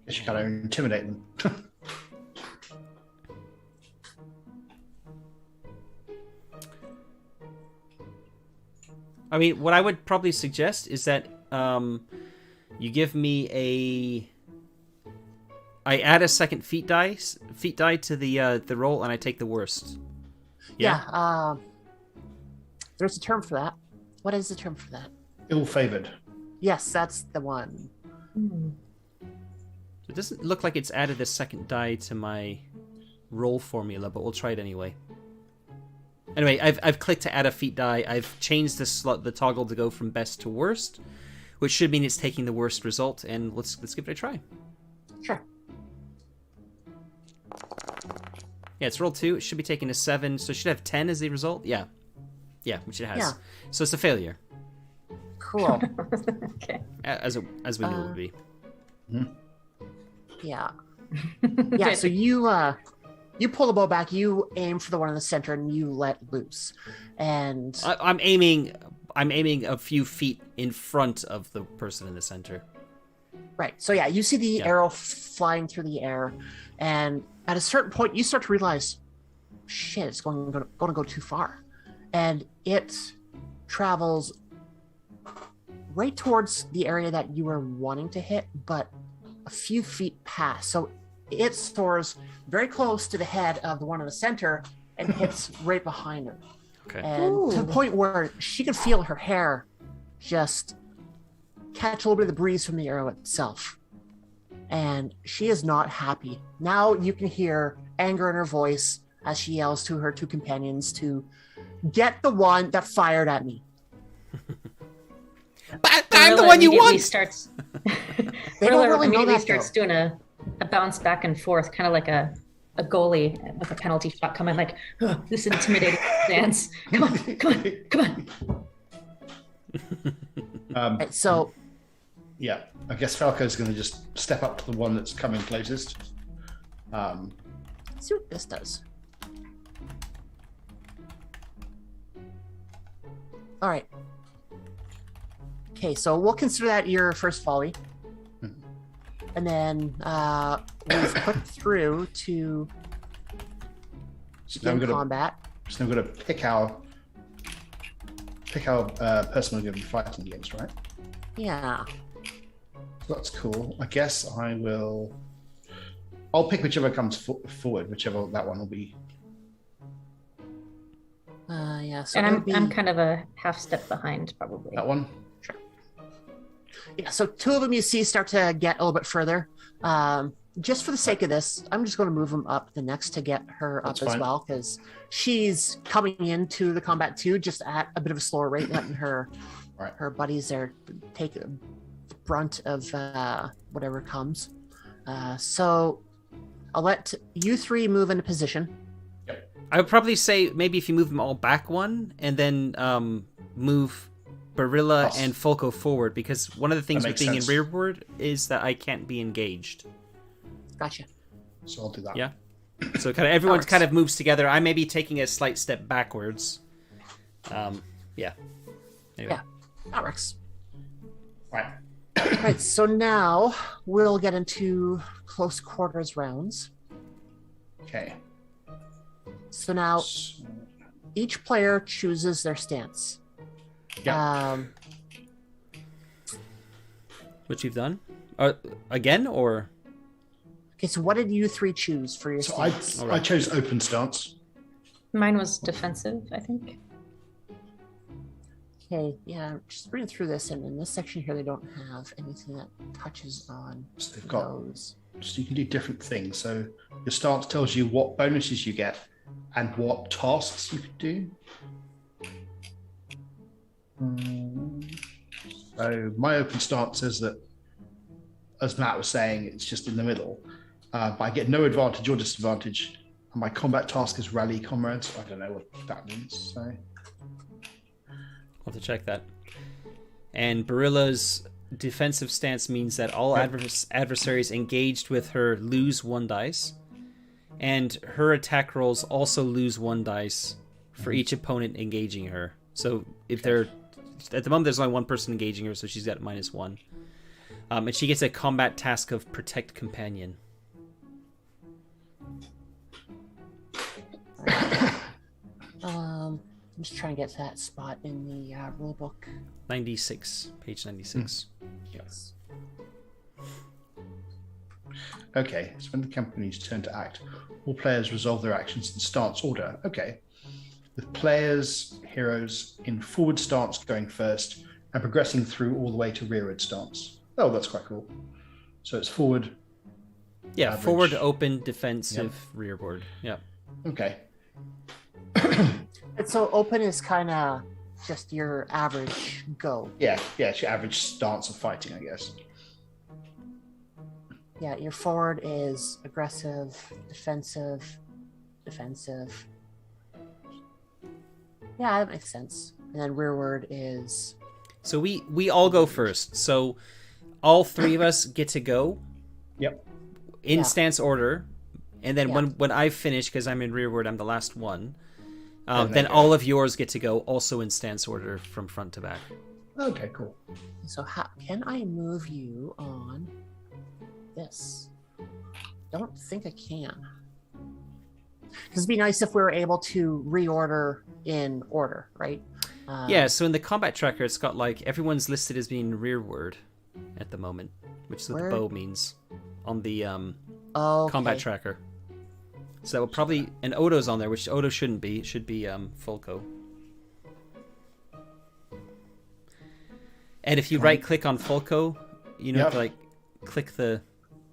guess you kind of intimidate them. I mean, what I would probably suggest is that you give me I add a second feat die to the roll, and I take the worst. Yeah. There's a term for that. What is the term for that? Ill-favored. Yes, that's the one. It doesn't look like it's added a second die to my roll formula, but we'll try it anyway. Anyway, I've clicked to add a feat die. I've changed the toggle to go from best to worst, which should mean it's taking the worst result. And let's give it a try. Sure. Yeah, it's roll 2. It should be taking a 7, so it should have 10 as the result. Yeah, which it has. Yeah. So it's a failure. Cool. Okay. As we knew it would be. Yeah. Yeah. So you pull the bow back. You aim for the one in the center, and you let loose. And I'm aiming a few feet in front of the person in the center. Right. So yeah, you see the arrow flying through the air, and at a certain point, you start to realize, shit, it's going to go too far, and it travels right towards the area that you were wanting to hit, but a few feet past. So it soars very close to the head of the one in the center and hits right behind her. Okay. And to the point where she could feel her hair just catch a little bit of the breeze from the arrow itself. And she is not happy. Now you can hear anger in her voice as she yells to her two companions to get the one that fired at me. But I'm the one you want! They don't really know that, starts doing a bounce back and forth, kind of like a goalie with a penalty shot coming, like, oh, this intimidating stance. Come on. Right, so... Yeah, I guess Falco's going to just step up to the one that's coming closest. Let's see what this does. All right. Okay, so we'll consider that your first volley. And then we've put through to begin combat. So we've got to pick our person we're going to be fighting against, right? Yeah. So that's cool. I guess I'll pick whichever comes forward, whichever that one will be. Yeah. So And it would be... I'm kind of a half step behind, probably. That one? Yeah, so two of them you see start to get a little bit further. Just for the sake of this, I'm just going to move them up the next to get her That's up as fine. well, because she's coming into the combat too, just at a bit of a slower rate, letting her buddies there take the brunt of whatever comes. So I'll let you three move into position. I would probably say maybe if you move them all back one, and then move Barilla and Folko forward, because one of the things with being in rearward is that I can't be engaged. Gotcha. So I'll do that. Yeah. So kind of everyone kind of moves together. I may be taking a slight step backwards. Yeah. Anyway. Yeah, that works. Right. Right, so now we'll get into close quarters rounds. Okay. So now each player chooses their stance. Yeah. Which you've done? Again, or? Okay, so what did you three choose for your So stance? I chose open stance. Mine was defensive, I think. Okay, yeah, just reading through this, and in this section here, they don't have anything that touches on So they've got, those. so you can do different things. So your stance tells you what bonuses you get and what tasks you can do. So my open stance says that, as Matt was saying, it's just in the middle. But I get no advantage or disadvantage. And my combat task is rally comrades. I don't know what that means. So I'll have to check that. And Barilla's defensive stance means that all adversaries engaged with her lose 1 dice. And her attack rolls also lose 1 dice for each opponent engaging her. So if they're... At the moment, there's only one person engaging her, so she's got -1. And she gets a combat task of Protect Companion. I'm just trying to get to that spot in the rule book. 96. Page 96. Yes. okay, so when the company's turn to act, all players resolve their actions in stance order. Okay. With players, heroes in forward stance going first and progressing through all the way to rearward stance. Oh, that's quite cool. So it's forward. Yeah, average. forward, open, defensive, rearward. Yeah. Okay. And so open is kind of just your average go. Yeah, it's your average stance of fighting, I guess. Yeah, your forward is aggressive, defensive. Yeah, that makes sense. And then rearward is... So we all go first. So all three of us get to go. Yep. In Yeah. stance order. And then Yeah. when I finish, because I'm in rearward, I'm the last one. There Then you go. all of yours get to go, also in stance order from front to back. Okay, cool. So how can I move you on this? Don't think I can. Because it'd be nice if we were able to reorder in order, right? Yeah, so in the combat tracker, it's got like everyone's listed as being rearward at the moment, which is what Where? the bow means on the Okay. combat tracker. So that will probably... And Odo's on there, which Odo shouldn't be. It should be Folko. And if you right-click on Folko, you know, Yep. like, click the...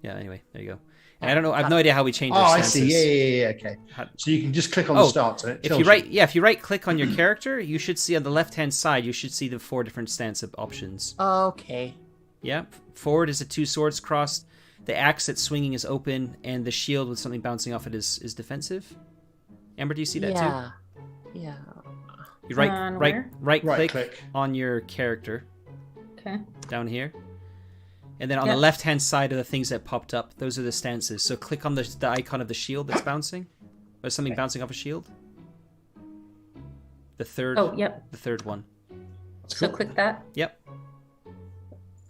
Yeah, anyway, there you go. And I don't know, I have no idea how we change Oh, our I stances. see. Yeah. Okay. How- So you can just click on the stance and it if tells you if you right-click on your character, you should see on the left-hand side, you should see the 4 different stance options. Okay. Yeah, forward is the 2 swords crossed. The axe that's swinging is open, and the shield with something bouncing off it is defensive. Amber, do you see that Yeah. Yeah. too? You right where? click Right-click. on your character Okay. down here, and then on Yeah. the left-hand side of the things that popped up, those are the stances. So click on the icon of the shield that's bouncing, or something bouncing off a shield. The third. Oh, yep. The third one. That's So cool. click that. Yep.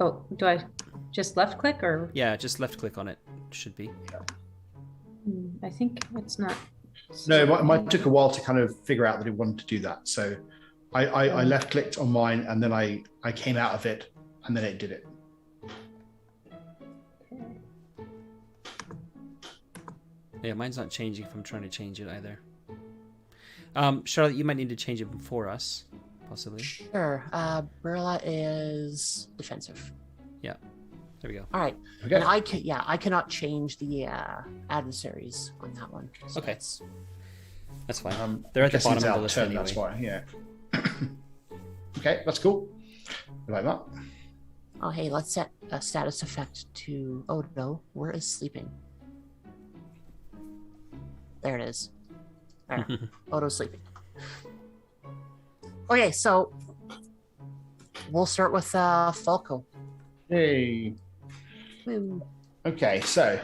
Oh, do I just left click or? Yeah, just left click on it. Should be. I think it's not. No, mine took a while to kind of figure out that it wanted to do that. So I left clicked on mine, and then I came out of it, and then it did it. Yeah, mine's not changing if I'm trying to change it either. Charlotte, you might need to change it for us, possibly. Sure. Burla is defensive. Yeah. There we go. All right. Okay. And I cannot change the adversaries on that one. So Okay. That's fine. I'm They're at the guessing bottom it's of the out list turn, anyway. That's why, yeah. Okay, that's cool. I like that. Oh, hey, let's set a status effect to Odo. Where is sleeping? There it is. There. Odo's sleeping. Okay, so we'll start with Falco. Hey. Woo. Okay, so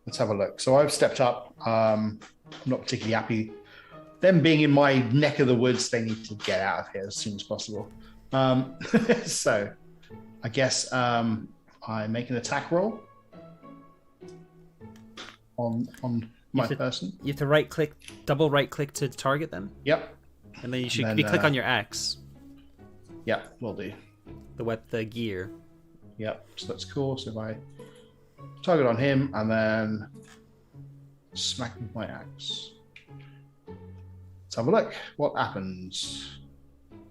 let's have a look. So I've stepped up. I'm not particularly happy. Them being in my neck of the woods, they need to get out of here as soon as possible. So I guess I make an attack roll on my person. You have to right click, double right click to target them, Yep. and then you should And be then, click on your axe, Yep, will do. the gear. Yep, so that's cool. So if I target on him and then smack with my axe. Let's have a look. What happens?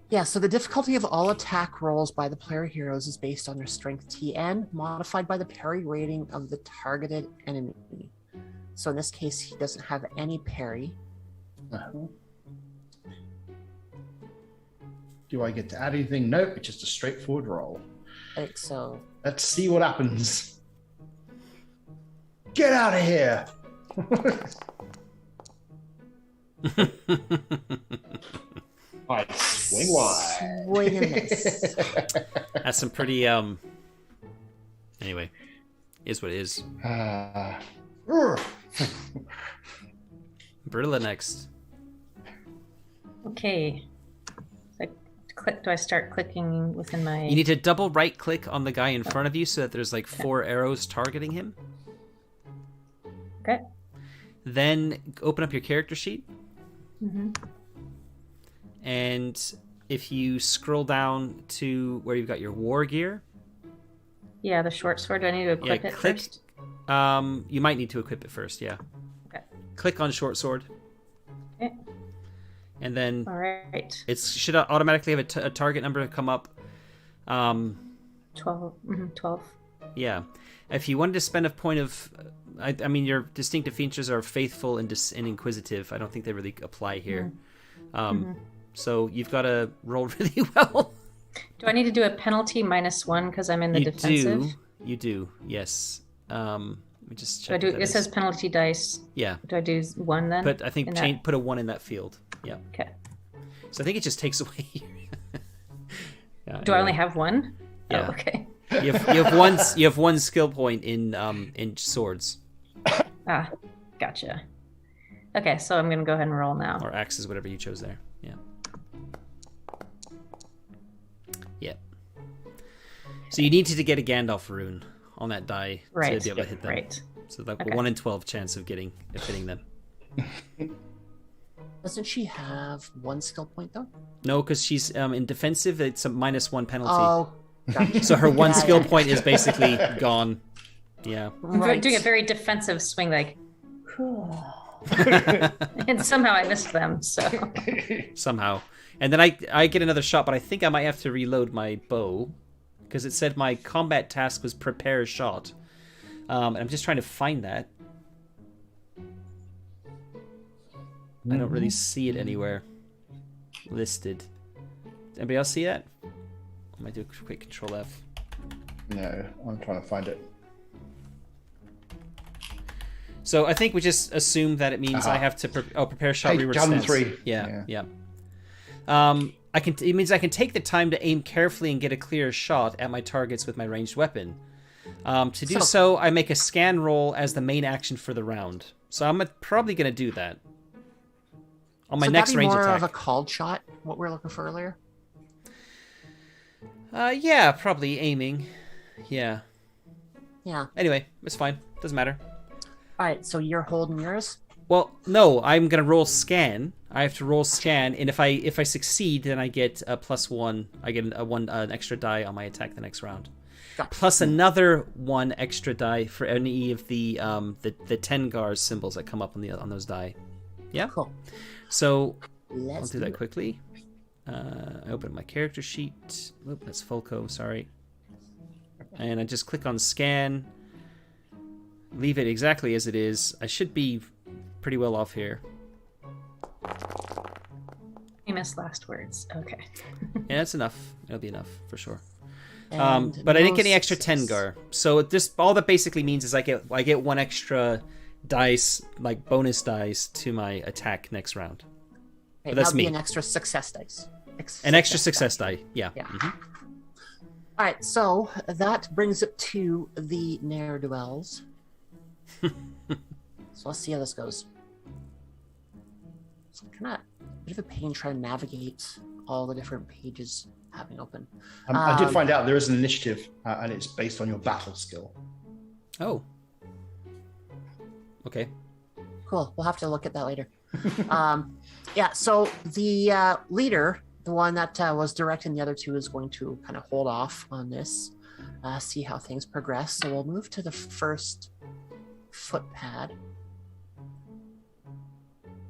Yeah, so the difficulty of all attack rolls by the player heroes is based on their strength TN, modified by the parry rating of the targeted enemy. So in this case, he doesn't have any parry. Do I get to add anything? Nope, it's just a straightforward roll. I think so. Let's see what happens. Get out of here! I swing wide. Swing and miss. That's some pretty Anyway, is what it is. Brilla next. Okay. So do I start clicking within my... You need to double right click on the guy in front of you so that there's like 4 arrows targeting him. Okay. Then open up your character sheet. Mm-hmm. And if you scroll down to where you've got your war gear. Yeah, the short sword. Do I need to equip it click. first? You might need to equip it first, yeah. Okay. Click on short sword. Okay. And then All right. it should automatically have a target number come up. 12. 12. Yeah. If you wanted to spend a point of... I mean, your distinctive features are faithful and inquisitive. I don't think they really apply here. So you've got to roll really well. Do I need to do a penalty -1 because I'm in the defensive? You do. Yes. Let me just check. It says penalty dice. Yeah. Do I do 1 then? But I think put a 1 in that field. Yeah. Okay. So I think it just takes away. Yeah, do I only have 1? Yeah. Oh, okay. You have one skill point in swords. Ah, gotcha. Okay, so I'm gonna go ahead and roll now. Or axes, whatever you chose there. Yeah. Yeah. So you need to get a Gandalf rune on that die to be able to hit them. Right. So like a 1 in 12 chance of hitting them. Doesn't she have 1 skill point though? No, because she's in defensive. It's a -1 penalty. Oh, gotcha. So her 1 skill point is basically gone. Yeah. I'm doing a very defensive swing, like, and somehow I missed them. So Somehow, and then I get another shot, but I think I might have to reload my bow because it said my combat task was prepare a shot. And I'm just trying to find that. I don't really see it anywhere listed. Anybody else see that? I might do a quick Control F. No, I'm trying to find it. So I think we just assume that it means I have to prepare shot Hey, reroll gun stance. 3. Yeah. It means I can take the time to aim carefully and get a clear shot at my targets with my ranged weapon. To do so, I make a scan roll as the main action for the round. So I'm probably going to do that on my next range more attack. of a called shot, what we were looking for earlier? Yeah, probably aiming. Yeah. Yeah. Anyway, it's fine. Doesn't matter. All right, so you're holding yours? Well, no, I'm gonna roll scan. I have to roll scan, and if I succeed, then I get a +1. I get an extra die on my attack the next round, plus another 1 extra die for any of the Tengar symbols that come up on those die. Yeah. Cool. So Let's I'll do that quickly. I open my character sheet. Oop, that's Fulco. Sorry. And I just click on scan. Leave it exactly as it is. I should be pretty well off here. Famous last words. Okay. Yeah, that's enough. It'll be enough for sure. And But I didn't get any no extra success. Tengar. So this all that basically means is I get 1 extra dice, like bonus dice, to my attack next round. Okay, But that's that'll be me. an extra success dice. An extra success die. Yeah. Yeah. Mhm. All right, so that brings it to the ne'er-do-wells. So let's see how this goes. It's kind of a bit of a pain trying to navigate all the different pages having open. I did find out there is an initiative, and it's based on your battle skill. Oh. Okay. Cool. We'll have to look at that later. Yeah, so the leader, the one that was directing the other two, is going to kind of hold off on this, see how things progress. So we'll move to the first footpad.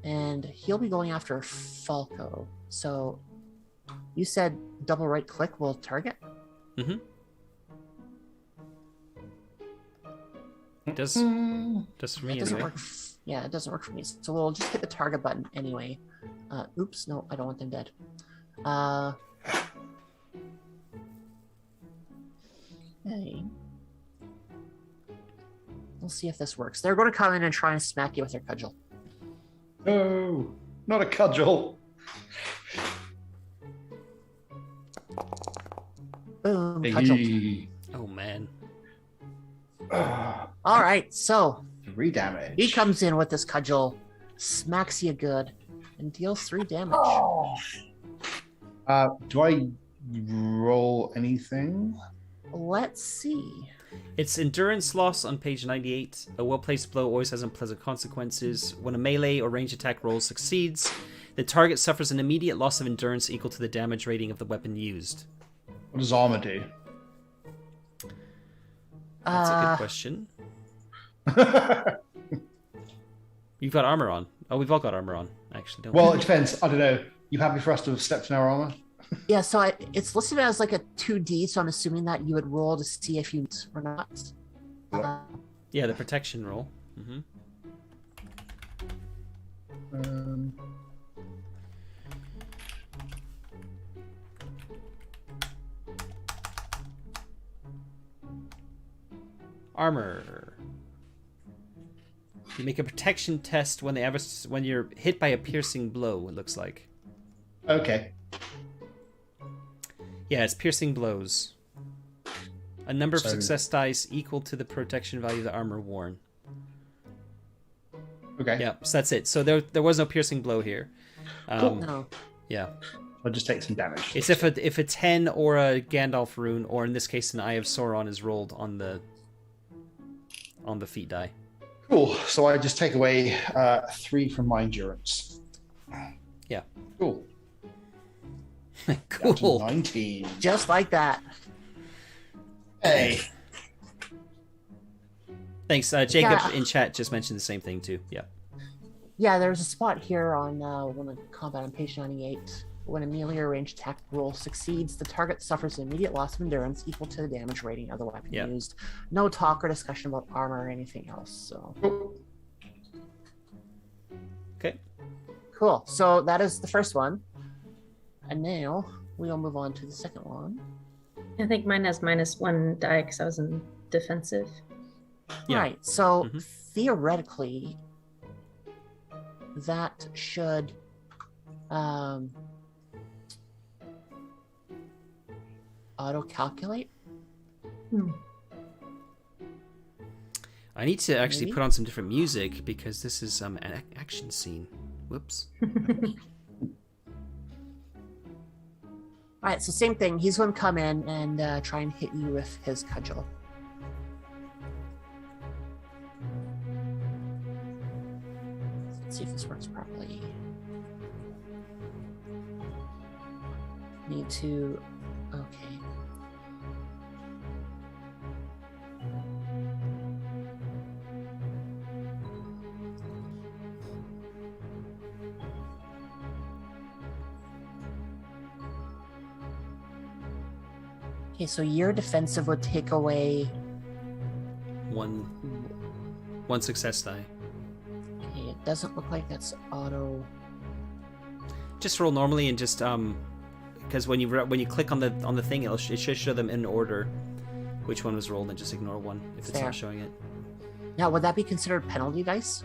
And he'll be going after Falco. So you said double right click will target? Mm-hmm. Does for me It doesn't anyway. work. Yeah, it doesn't work for me. So we'll just hit the target button anyway. Oops, no, I don't want them dead. Okay. We'll see if this works. They're going to come in and try and smack you with their cudgel. No, not a cudgel. Boom, cudgel. Hey. Oh man. All right, so 3 damage. he comes in with this cudgel, smacks you good, and deals 3 damage. Do I roll anything? Let's see. It's endurance loss on page 98. A well-placed blow always has unpleasant consequences. When a melee or ranged attack roll succeeds, the target suffers an immediate loss of endurance equal to the damage rating of the weapon used. What does armor do? That's a good question. You've got armor on. Oh, we've all got armor on, actually, don't Well, we? it depends. I don't know. You happy for us to have stepped in our armor? Yeah, so it's listed as like a 2D, so I'm assuming that you would roll to see if you or not. Yeah, the protection roll. Mm-hmm. Armor. You make a protection test when you're hit by a piercing blow, it looks like. Okay. Yeah, it's piercing blows. A number of So- success dice equal to the protection value of the armor worn. Okay. Yeah, so that's it. So there was no piercing blow here. No. Yeah. I'll just take some damage. It's if a 10 or a Gandalf rune, or in this case an Eye of Sauron, is rolled on the feat die. Cool. So I just take away 3 from my endurance. Yeah. Cool. Down to Cool. 19. Just like that. Hey. Thanks. Jacob Yeah. in chat just mentioned the same thing too. Yeah. Yeah, there's a spot here on one of the combat on page 98. When a melee or ranged attack roll succeeds, the target suffers an immediate loss of endurance equal to the damage rating of the weapon Yeah. used. No talk or discussion about armor or anything else. So Okay. cool. So that is the first one. And now we'll move on to the second one. I think mine has -1 die because I was in defensive. Yeah. Right. So Mhm. theoretically, that should auto-calculate. I need to actually Maybe? put on some different music because this is an action scene. Whoops. All right, so same thing. He's going to come in and try and hit you with his cudgel. Let's see if this works properly. Need to. Okay. Okay, so your defensive would take away one success die. Okay, it doesn't look like that's auto. Just roll normally and just because when you click on the thing, it should show them in order which one was rolled, and just ignore one if it's Fair. not showing it. Now, would that be considered penalty dice?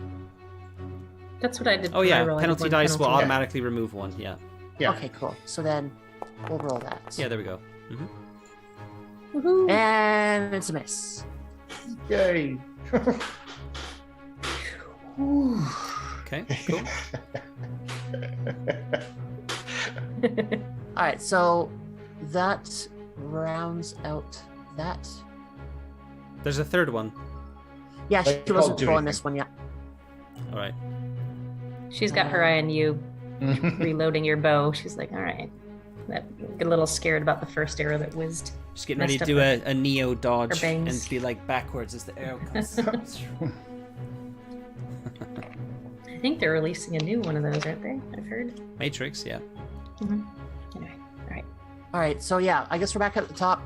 That's what I did. Oh for yeah, my roll. I did penalty one dice will penalty. automatically remove one. Yeah. Yeah. Okay, cool. So then we'll roll that. Yeah, there we go. Woohoo. And it's a miss. Yay. Okay, cool. All right, so that rounds out that. There's a third one. Yeah, she They wasn't can't do rolling anything. this one yet. All right. She's got her eye on you, reloading your bow. She's like, all right. Get a little scared about the first arrow that whizzed. Just getting ready to Messed do up a Neo dodge her and bangs. be like backwards as the arrow comes. I think they're releasing a new one of those, aren't they? I've heard. Matrix, yeah. Anyway, all right. All right, so yeah, I guess we're back at the top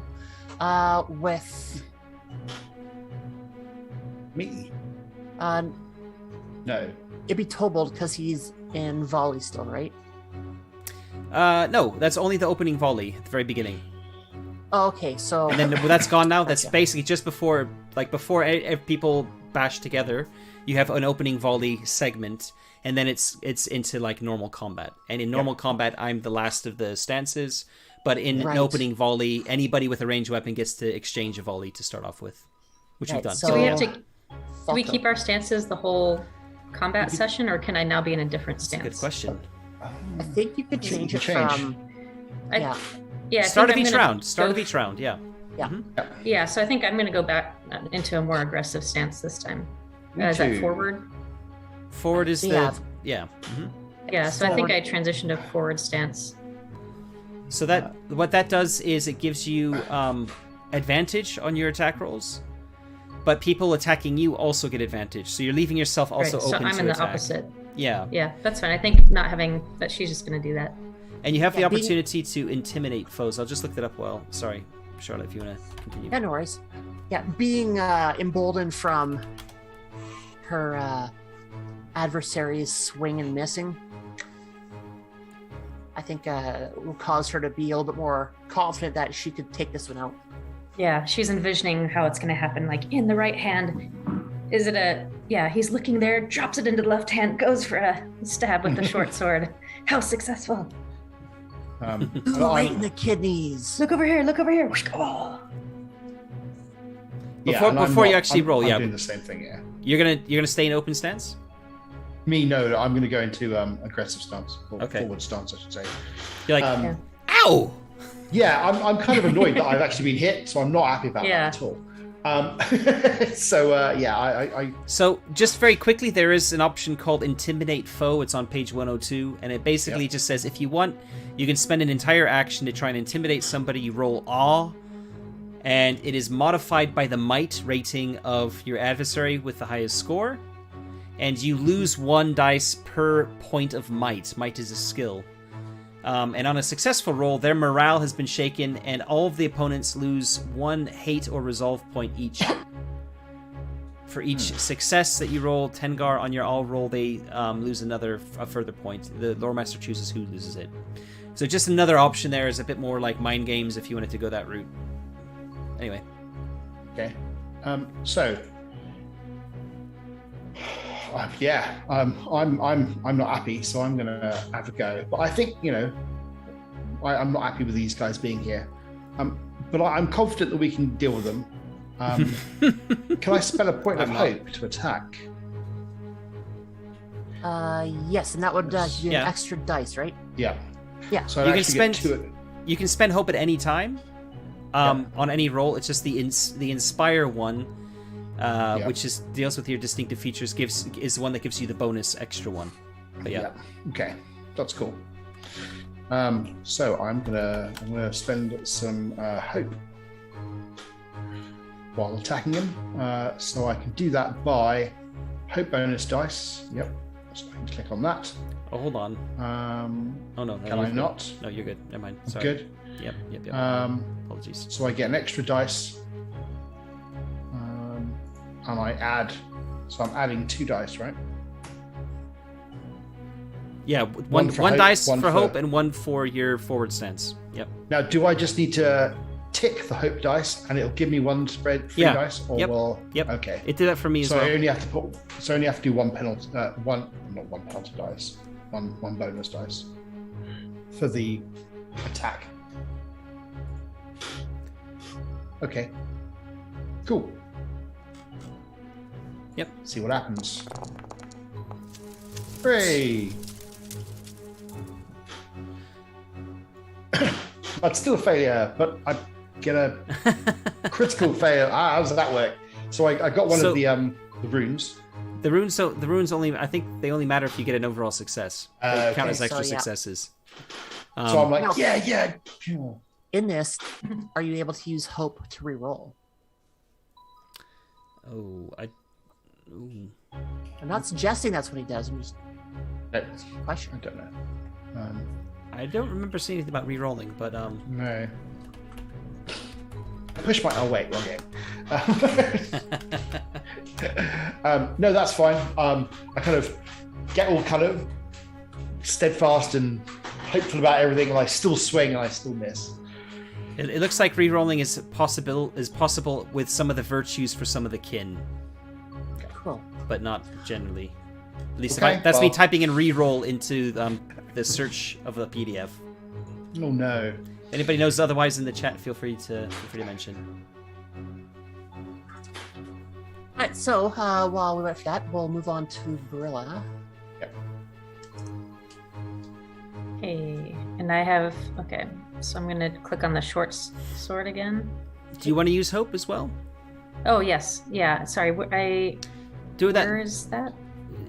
with Me? no, it'd be Tobold because he's in volley still, right? No, that's only the opening volley at the very beginning. Oh, okay, so And then that's gone now. That's Gotcha. basically just before people bash together, you have an opening volley segment, and then it's into like normal combat. And in normal combat, I'm the last of the stances, but in Right. an opening volley, anybody with a ranged weapon gets to exchange a volley to start off with, which Right, we've done. so- Do we have So- to? Do we keep our stances the whole combat session, or can I now be in a different That's a stance? good question. I think you could change it change. from Yeah. I Start think of I'm each gonna round. Start go- of each round. Yeah. Yeah, so I think I'm going to go back into a more aggressive stance this time. Me Is that too. forward? Forward is Yeah. yeah. Mhm. Yeah, so I think Forward. I transitioned to forward stance. So that what that does is it gives you advantage on your attack rolls, but people attacking you also get advantage. So you're leaving yourself also right, so open I'm to in the attack. opposite. Yeah, Yeah, that's fine. I think not having that, she's just going to do that. and you have the Yeah, being- opportunity to intimidate foes. I'll just look that up. Well, sorry, Charlotte, if you want to continue. yeah, no worries. Yeah, being emboldened from her adversary's swing and missing, I think will cause her to be a little bit more confident that she could take this one out. Yeah, she's envisioning how it's going to happen. Like in the right hand, is it a? Yeah, he's looking there, drops it into the left hand, goes for a stab with the short sword. How successful! Right in the kidneys. Look over here! Look over here! Oh. Before you actually roll, I'm doing the same thing. Yeah. You're gonna stay in open stance. Me, no. I'm going to go into aggressive stance, or Okay. forward stance, I should say. You're like, Yeah. ow! Yeah, I'm kind of annoyed that I've actually been hit, so I'm not happy about Yeah. that at all. So yeah, I So, just very quickly, there is an option called Intimidate Foe. It's on page 102, and it basically just says if you want, you can spend an entire action to try and intimidate somebody. You roll Awe, and it is modified by the might rating of your adversary with the highest score, and you lose 1 dice per point of might. Might is a skill. And on a successful roll, their morale has been shaken, and all of the opponents lose 1 hate or resolve point each. For each success that you roll, Tengar, on your all roll, they lose a further point. The lore master chooses who loses it. So just another option there is a bit more like mind games if you wanted to go that route. Anyway, okay. So yeah, I'm not happy, so I'm gonna have a go. But I think I'm not happy with these guys being here. But I'm confident that we can deal with them. Can I spell a point of I'm not. hope to attack? Yes, and that would give you Yeah. an extra dice, right? Yeah. Yeah. So I'd You can actually get spend- you can spend hope at any time on any roll. It's just the inspire one which is deals with your distinctive features. Is the one that gives you the bonus extra one. But yeah. Okay, that's cool. So I'm gonna spend some hope while attacking him. So I can do that by hope bonus dice. Yep. So I can click on that. Oh, hold on. Oh no. Can I not? No, you're good. Never mind. Sorry. Good. Yep. Apologies. So I get an extra dice. And I add. So I'm adding 2 dice, right? Yeah, one dice for hope and 1 for your forward stance. Yep. Now, do I just need to tick the hope dice and it'll give me 1 spread free dice? Or okay. It did that for me as well. So I only have to do 1 penalty, not 1 penalty dice, one bonus dice for the attack. Okay. Cool. Yep. See what happens. Hooray! That's still a failure, but I get a critical fail. How does that work? So I got one of the runes. The runes only. I think they only matter if you get an overall success. They count as extra successes. So I'm like, yeah. In this, are you able to use hope to reroll? I'm not suggesting that's what he does. I'm just question. I don't know. I don't remember seeing anything about re-rolling, but no. Push my. Oh wait, wrong game. No, that's fine. I kind of get all kind of steadfast and hopeful about everything, and I still swing and I still miss. It looks like re-rolling is possible with some of the virtues for some of the kin. Cool. But not generally. At least that's me typing in re-roll into the search of the PDF. Oh no. Anybody knows otherwise in the chat, feel free to mention. Alright, so while we wait for that, we'll move on to Barilla. Yep. Hey, and I have so I'm gonna click on the short sword again. Do you want to use hope as well? Oh yes, yeah. Sorry, Do that. Where is that?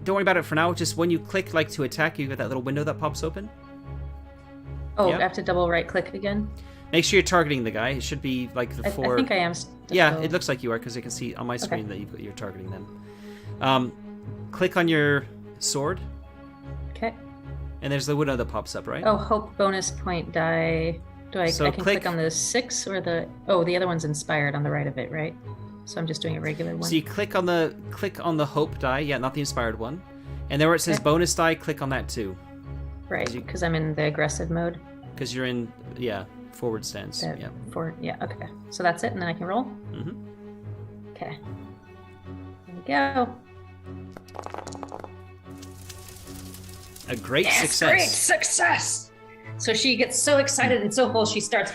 Don't worry about it for now. Just when you click to attack, you get that little window that pops open. Oh, I have to double right click again. Make sure you're targeting the guy. It should be like the 4. I think I am. Yeah, it looks like you are because I can see on my screen that you're targeting them. Click on your sword. Okay. And there's the window that pops up, right? Oh, hope bonus point die. I can click on the 6 or the other one's inspired on the right of it, right? So I'm just doing a regular one. So you click on the hope die, not the inspired one, and there where it says bonus die, click on that too. Right, because I'm in the aggressive mode. Because you're in forward stance. Forward. Yeah. Okay. So that's it, and then I can roll. Mm-hmm. Okay. Here we go. A great success. Great success. So she gets so excited and so full, she starts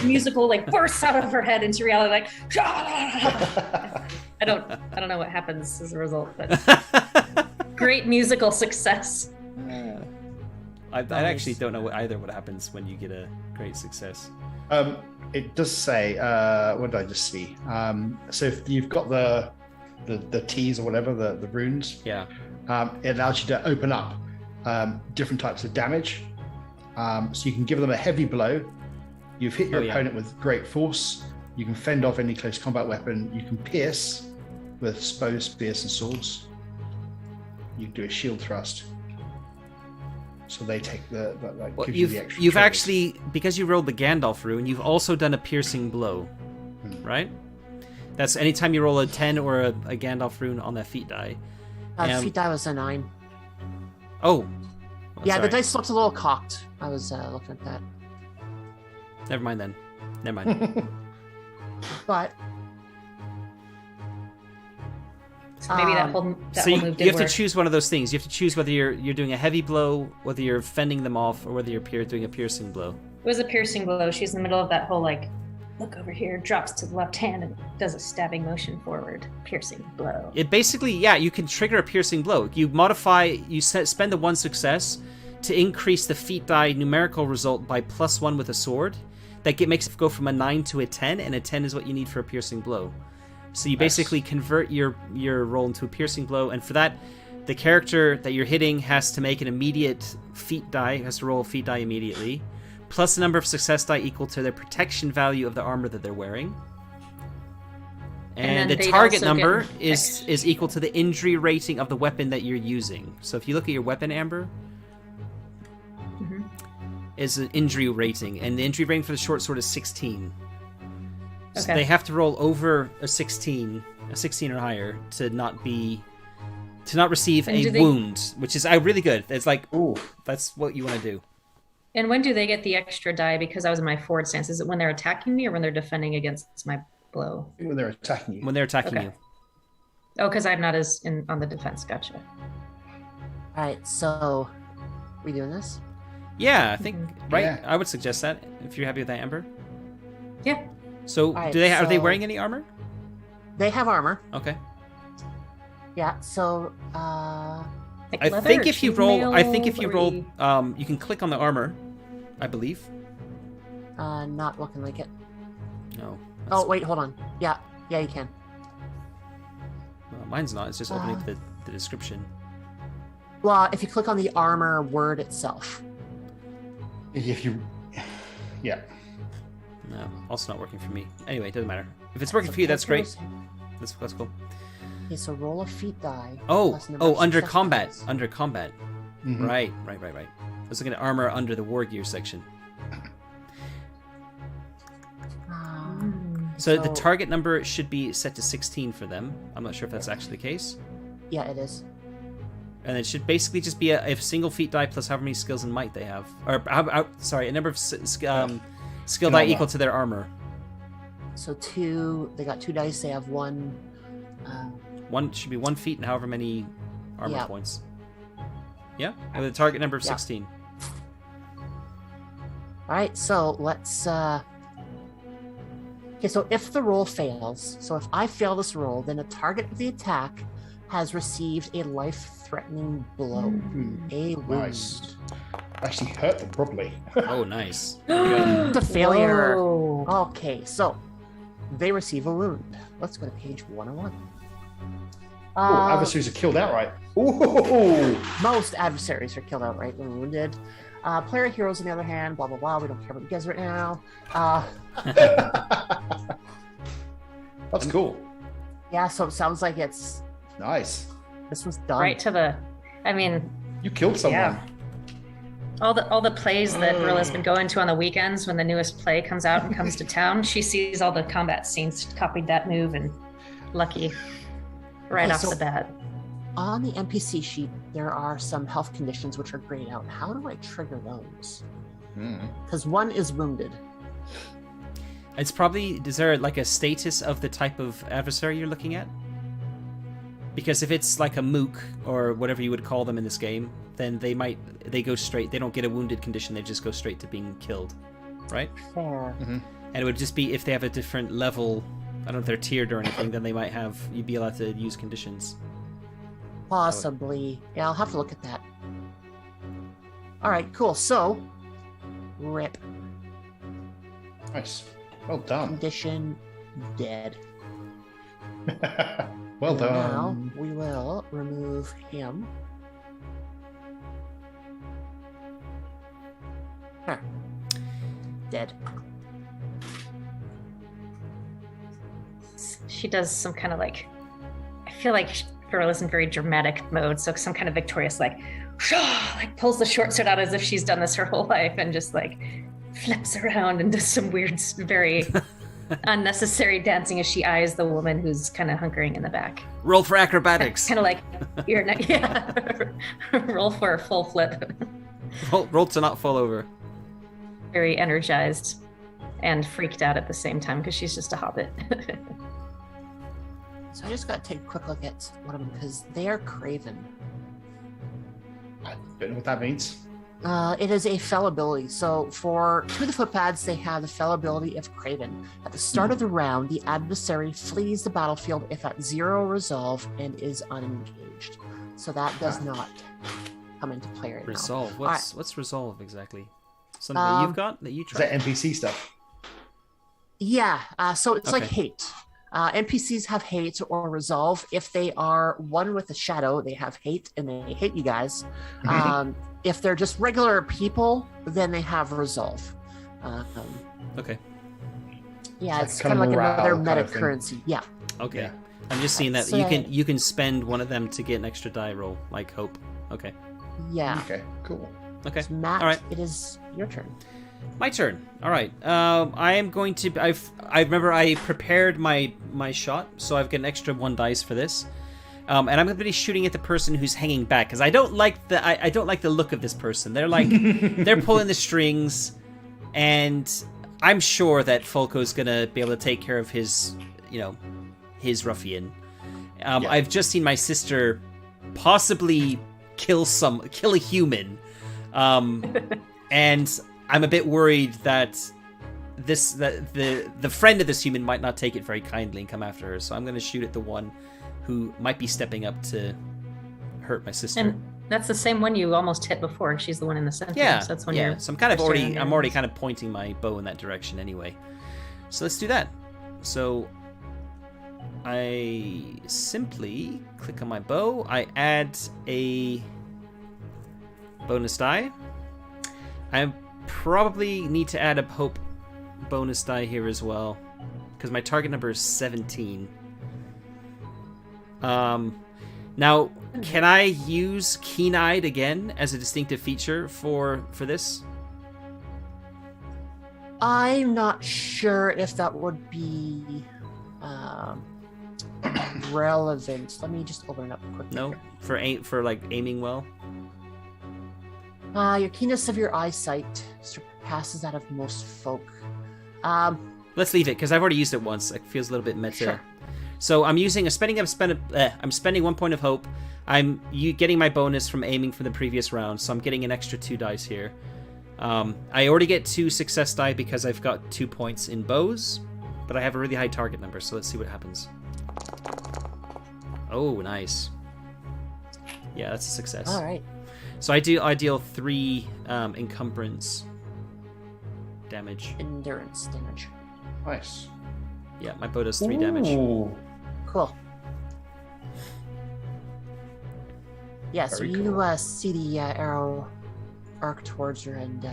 musical bursts out of her head into reality I don't know what happens as a result, but great musical success. I actually don't know either what happens when you get a great success. It does say what did I just see? So if you've got the T's or whatever, the runes, it allows you to open up different types of damage. So you can give them a heavy blow. You've hit your opponent with great force. You can fend off any close combat weapon. You can pierce with bows, spears, and swords. You can do a shield thrust. So they take the gives you the extra. You've actually, because you rolled the Gandalf rune, you've also done a piercing blow, right? That's anytime you roll a 10 or a Gandalf rune on that feat die. Feat die was a 9. Oh. Yeah, sorry. the dice looked a little cocked. I was looking at that. Never mind then. Never mind. But so maybe that whole move did you have work. to choose one of those things. You have to choose whether you're doing a heavy blow, whether you're fending them off, or whether you're doing a piercing blow. It was a piercing blow. She's in the middle of that whole look over here, drops to the left hand and does a stabbing motion forward. Piercing blow. It basically, you can trigger a piercing blow. You spend the 1 success to increase the feat die numerical result by +1 with a sword. That makes it go from a 9 to a 10, and a 10 is what you need for a piercing blow. So you basically convert your roll into a piercing blow, and for that, the character that you're hitting has to make an immediate feat die, has to roll a feat die immediately, plus the number of success die equal to their protection value of the armor that they're wearing. And the target number is equal to the injury rating of the weapon that you're using. So if you look at your weapon, Amber, is an injury rating, and the injury rating for the short sword is 16. So they have to roll over a 16 or higher to not receive a wound, which is really good. It's like, ooh, that's what you want to do. And when do they get the extra die? Because I was in my forward stance. Is it when they're attacking me or when they're defending against my blow? When they're attacking you. When they're attacking you. Oh, because I'm not as on the defense. Gotcha. All right, so we doing this? Yeah, I think right. Yeah. I would suggest that if you're happy with that, Amber. Yeah. So right, are they wearing any armor? They have armor. Okay. Yeah. So Like I leather think or if you roll, chainmail, you can click on the armor, I believe. not looking like it. No. Oh wait, hold on. Yeah, you can. Well, mine's not. It's just opening up the description. Well, if you click on the armor word itself. If you, yeah. No, also not working for me. Anyway, it doesn't matter. If it's working for you, that's great. That's cool. Okay, so roll a feat die. Oh, under success combat. dice. Under combat. Mhm. Right. I was looking at armor under the war gear section. So the target number should be set to 16 for them. I'm not sure if that's actually the case. Yeah, it is. And it should basically just be a single feat die plus however many skills and might they have. Or, a number of skill die equal to their armor. So they got 2 dice, they have 1. One should be 1 feat and however many armor Yeah. points. Yeah? With a target number of 16. Alright, so let's okay, so if the roll fails, so if I fail this roll, then the target of the attack has received a life-threatening blow. A wound. Nice. Actually hurt them properly. Oh, nice. There we go. The failure. Whoa. Okay, so they receive a wound. Let's go to page 101. Adversaries are killed outright. Ooh. Most adversaries are killed outright when wounded. Player heroes, on the other hand, blah blah blah. We don't care about you guys right now. That's cool. Yeah, so it sounds like it's Nice. this was done. Right to the. I mean, You killed someone. Yeah. all the plays that Rilla's been going to on the weekends when the newest play comes out and comes to town, she sees all the combat scenes, copied that move, and lucky right Okay, off so- the bat. On the NPC sheet, there are some health conditions which are grayed out. How do I trigger those? Because one is wounded. It's probably, is there like a status of the type of adversary you're looking at? Because if it's like a mook or whatever you would call them in this game, then they go straight, they don't get a wounded condition, they just go straight to being killed, right? Fair. And it would just be if they have a different level, I don't know if they're tiered or anything, then they might have, you'd be allowed to use conditions. Possibly. Yeah, I'll have to look at that. Alright, cool. So, rip. Nice. Well done. Condition dead. Well Now, done. we will remove him. Huh. Dead. She does some kind of like. I feel like Girl is in very dramatic mode, so some kind of victorious like pulls the short sword out as if she's done this her whole life and just like flips around and does some weird, very unnecessary dancing as she eyes the woman who's kind of hunkering in the back. Roll for acrobatics. Kind of like you're not, yeah. Roll for a full flip. Roll to not fall over. Very energized and freaked out at the same time because she's just a hobbit. So I just got to take a quick look at one of them because they are craven. I don't know what that means. It is a fell ability. So for 2 of the footpads, they have the fell ability of Craven. At the start of the round, the adversary flees the battlefield if at 0 resolve and is unengaged. So that does not come into play right Resolve. now. What's resolve exactly? Something that you've got that you Is tried? that NPC stuff? Yeah, so it's like Okay. hate. NPCs have hate or resolve. If they are one with the shadow, they have hate and they hate you guys. If they're just regular people, then they have resolve. Okay. Yeah, It's it's kind kind of of like morale another kind meta of thing. currency. Yeah. Okay. Yeah. I'm just seeing that So- you can spend one of them to get an extra die roll, like hope. Okay. Yeah. Okay, cool. Okay. So Matt, All right. it is your turn. My turn. All right. I am going to. I remember I prepared my shot, so I've got an extra 1 dice for this. And I'm going to be shooting at the person who's hanging back because I don't like the I don't like the look of this person. They're like they're pulling the strings, and I'm sure that Folco's going to be able to take care of his his ruffian. I've just seen my sister possibly kill a human, and I'm a bit worried that the friend of this human might not take it very kindly and come after her. So I'm going to shoot at the one who might be stepping up to hurt my sister. And that's the same one you almost hit before. She's the one in the center. Yeah, So that's when yeah. you're. So I'm kind of first already turn I'm there. already kind of pointing my bow in that direction anyway. So let's do that. So I simply click on my bow. I add a bonus die. I probably need to add a hope bonus die here as well, because my target number is 17. Now, can I use keen-eyed again as a distinctive feature for this? I'm not sure if that would be relevant. Let me just open it up quickly. No, for aiming well. Your keenness of your eyesight surpasses that of most folk. Let's leave it because I've already used it once. It feels a little bit meta. Sure. So I'm spending 1 point of hope. I'm getting my bonus from aiming from the previous round, so I'm getting an extra 2 dice here. I already get 2 success die because I've got 2 points in bows, but I have a really high target number, so let's see what happens. Oh, nice. Yeah, that's a success. All right. So I deal 3 encumbrance damage. Endurance damage. Nice. Yeah, my bow does 3 damage. Ooh. Cool. Yeah, so Very you cool. see the arrow arc towards her and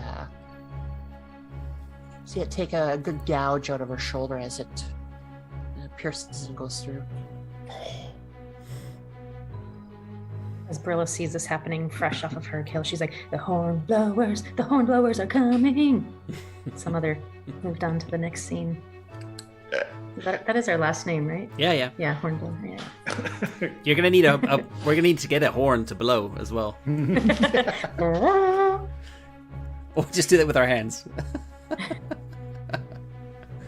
see it take a good gouge out of her shoulder as it pierces and goes through. As Brilla sees this happening fresh off of her kill, she's like, the horn blowers are coming. Some other moved on to the next scene. That is our last name, right? Yeah. Yeah, horn blower. Yeah. You're gonna need we're gonna need to get a horn to blow as well. Or just do that with our hands.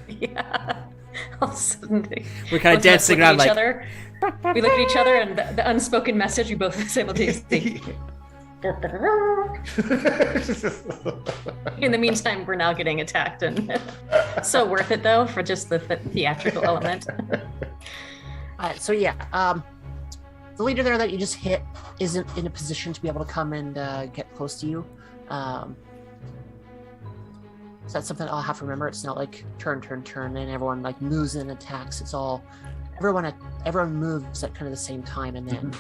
Yeah. All of a sudden, We're kind of both of us dancing look at around each like. other. We look at each other, and the unspoken message we both simultaneously. In the meantime, we're now getting attacked, and so worth it though for just the theatrical element. All right, so yeah, the leader there that you just hit isn't in a position to be able to come and get close to you. So that's something I'll have to remember. It's not like turn, and everyone like moves and attacks. It's all everyone moves at kind of the same time, and then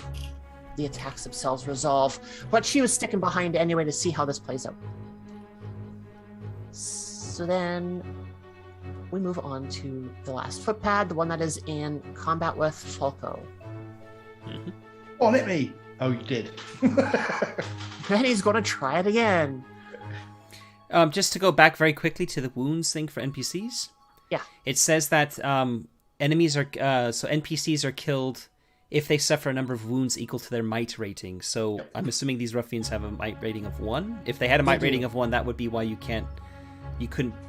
the attacks themselves resolve. But she was sticking behind anyway to see how this plays out. So then we move on to the last footpad, the one that is in combat with Falco. Oh, hit me! Oh, you did. Then he's going to try it again. Just to go back very quickly to the wounds thing for NPCs. Yeah. It says that NPCs are killed if they suffer a number of wounds equal to their might rating. So I'm assuming these ruffians have a might rating of 1. If they had a might rating of 1, that would be why you couldn't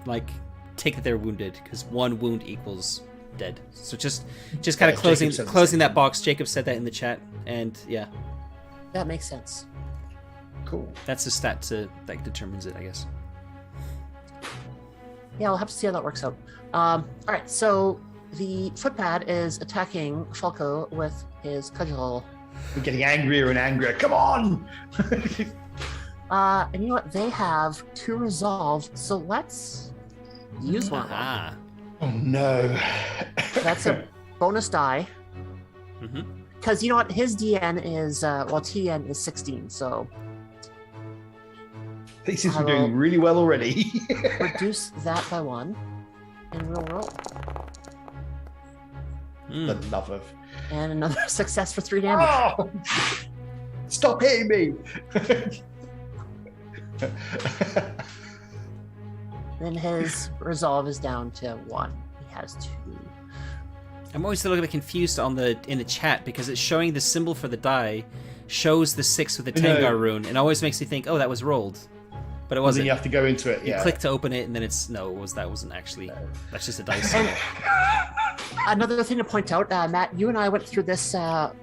like take that they're wounded, because 1 wound equals dead. So just kind of closing that box. Jacob said that in the chat, and yeah, That makes sense. Cool. that's the stat that determines it, I guess. Yeah, we'll have to see how that works out. All right, so the footpad is attacking Falco with his cudgel. We're getting angrier and angrier. Come on! And you know what? They have 2 resolve, so let's use one. Ah, Oh no. That's a bonus die. Mm-hmm. Because you know what? His DN is, TN is 16, so He seems to be doing really well already. reduce that by 1, and we'll roll. The love of. And another success for 3 damage. Oh! Stop hitting me! Then his resolve is down to 1. He has 2. I'm always a little bit confused in the chat because it's showing the symbol for the die, shows the 6 with the Tengar rune, and it always makes me think, oh, that was rolled. But it wasn't. Then you have to go into it, You click to open it, and then that wasn't actually. That's just a dice. Another thing to point out, Matt, you and I went through this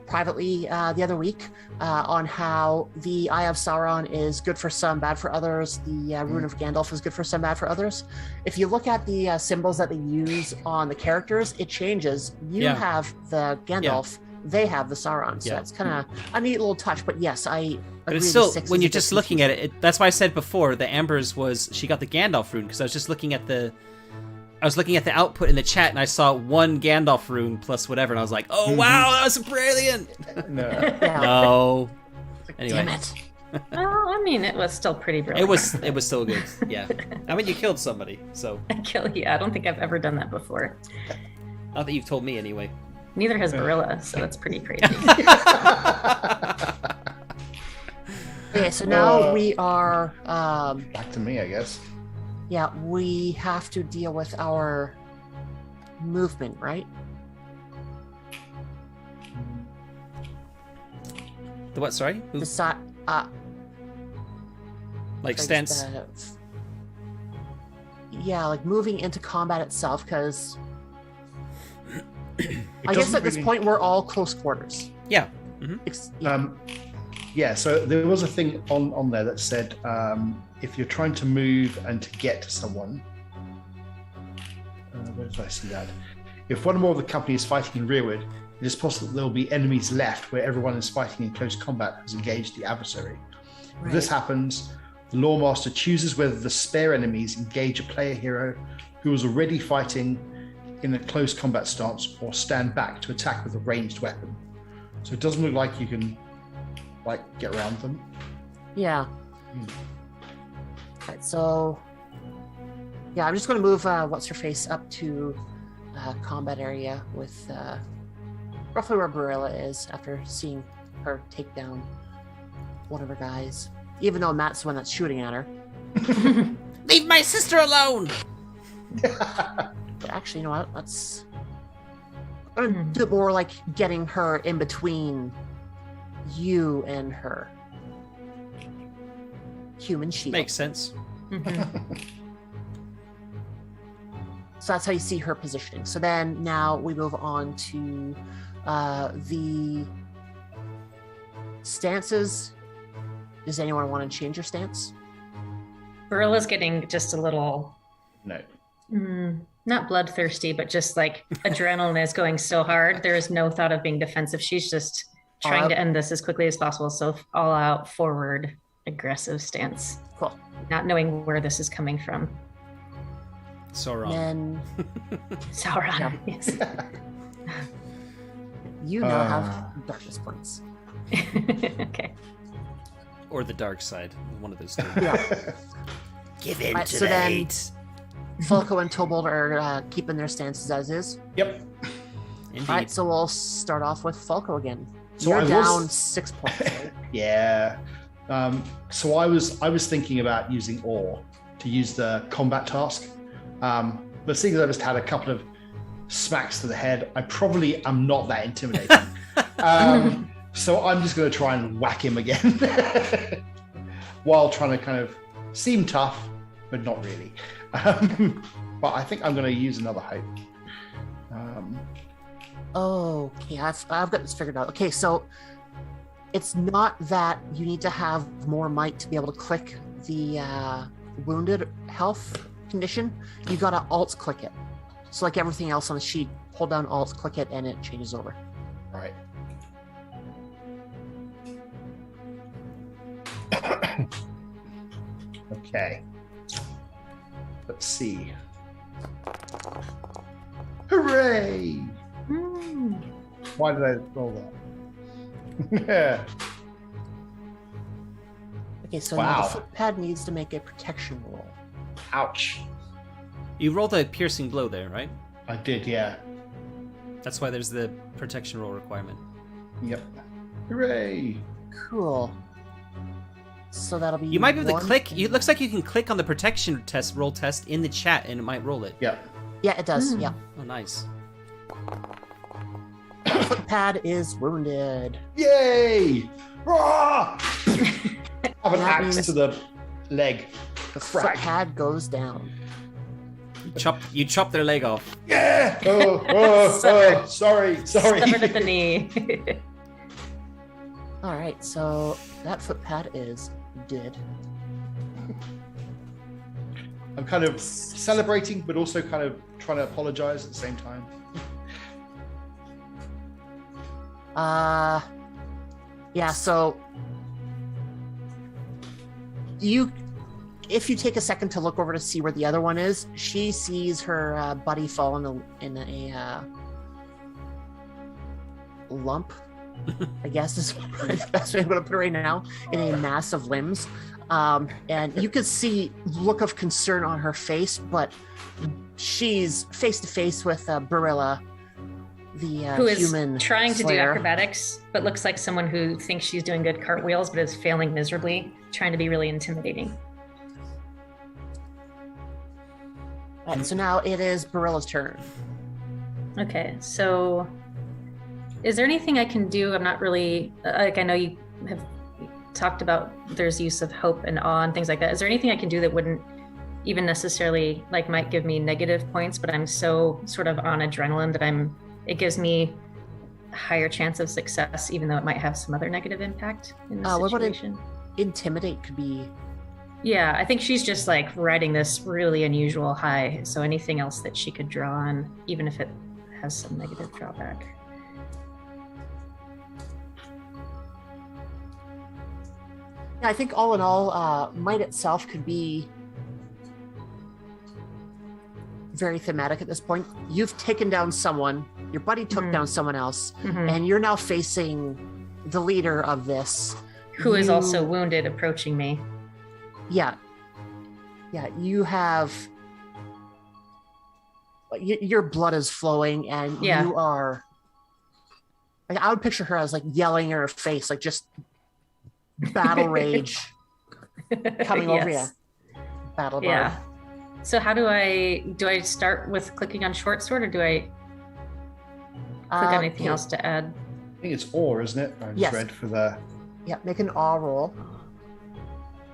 privately the other week on how the Eye of Sauron is good for some, bad for others. The Rune of Gandalf is good for some, bad for others. If you look at the symbols that they use on the characters, it changes. You have the Gandalf, they have the Sauron. So that's kind of a neat little touch. But yes, I agree. But it's still, when you're just looking at it, that's why I said before, the Amber's she got the Gandalf rune, because I was just looking at the output in the chat, and I saw 1 Gandalf rune plus whatever, and I was like, "Oh wow, that was brilliant!" No. Anyway, Damn it. Well, I mean, it was still pretty brilliant. it was still good. Yeah, I mean, you killed somebody, so. I don't think I've ever done that before. Not that you've told me, anyway. Neither has Barilla, so that's pretty crazy. Okay, so now we are back to me, I guess. Yeah, we have to deal with our movement, right? The what? Sorry. Like stance. Yeah, like moving into combat itself, because I guess at this point we're all close quarters. Yeah. Yeah, so there was a thing on there that said if you're trying to move and to get to someone, where did I see that? If one or more of the company is fighting in rearward, it is possible that there will be enemies left where everyone is fighting in close combat has engaged the adversary. Right. If this happens, the Lawmaster chooses whether the spare enemies engage a player hero who is already fighting in a close combat stance or stand back to attack with a ranged weapon. So it doesn't look like you can get around them. Yeah. Alright, so yeah, I'm just going to move what's her face up to combat area with roughly where Barilla is after seeing her take down one of her guys. Even though Matt's the one that's shooting at her. Leave my sister alone! But actually, you know what? Let's do it more like getting her in between you and her. Human shield. Makes sense. So that's how you see her positioning. So then now we move on to the stances. Does anyone want to change your stance? Barilla's getting just a little... No. Not bloodthirsty, but just like adrenaline is going so hard. There is no thought of being defensive. She's just trying to end this as quickly as possible. So all out, forward, aggressive stance. Cool. Not knowing where this is coming from. Sauron. Then Sauron, yes. You now have darkness points. Okay. Or the dark side. One of those two. Yeah. Give in to so the then hate. Falco and Tobold are keeping their stances as is. Yep. Indeed. All right, so we'll start off with Falco again. So You're I down was- 6 points. Right? Yeah. So I was thinking about using Ore to use the combat task. But seeing as I just had a couple of smacks to the head, I probably am not that intimidating. So I'm just going to try and whack him again while trying to kind of seem tough, but not really. But I think I'm going to use another hope. Okay, I've got this figured out. Okay, so it's not that you need to have more might to be able to click the wounded health condition. You got to alt click it. So like everything else on the sheet, hold down alt, click it, and it changes over. All right. Okay. Let's see. Hooray! Why did I roll that? Yeah. Okay, so Wow. now the footpad needs to make a protection roll. Ouch. You rolled a piercing blow there, right? I did, yeah. That's why there's the protection roll requirement. Yep. Hooray. Cool. So that'll be. You might be able to one- click. It looks like you can click on the protection test roll test in the chat, and it might roll it. Yep. Yeah, it does. Yeah. Oh, nice. Footpad is wounded. Yay! Rah! Have an That axe means- to the leg. The Crack. footpad goes down. You chop their leg off. Yeah! Sorry. Severed at the knee. All right, so that footpad is dead. I'm kind of celebrating, but also kind of trying to apologize at the same time. Yeah, so if you take a second to look over to see where the other one is, she sees her buddy fall in a lump, I guess is the best way I'm going to put it right now, in a mass of limbs. And you could see look of concern on her face, but she's face to face with Barilla, the Who is human trying to do slayer. acrobatics, but looks like someone who thinks she's doing good cartwheels, but is failing miserably, trying to be really intimidating. All right, so now it is Barilla's turn. Okay, so is there anything I can do? I'm not really, like, I know you have talked about there's use of hope and awe and things like that. Is there anything I can do that wouldn't even necessarily, like, might give me negative points, but I'm so sort of on adrenaline that it gives me a higher chance of success, even though it might have some other negative impact in the What about situation? Intimidate could be. Yeah, I think she's just like riding this really unusual high. So anything else that she could draw on, even if it has some negative drawback. Yeah, I think all in all, might itself could be very thematic at this point. You've taken down someone, your buddy took down someone else, Mhm. and you're now facing the leader of this. Who is You- also wounded approaching me. Yeah. Yeah, you have. Your blood is flowing, and Yeah. you are. Like, I would picture her as like yelling in her face, like just battle rage coming over you. Yes. Battle Yeah. bard. So how do I start with clicking on short sword, or do I click on anything Okay. else to add? I think it's ore, isn't it? I just Yes. read for the. Yeah, make an awe roll.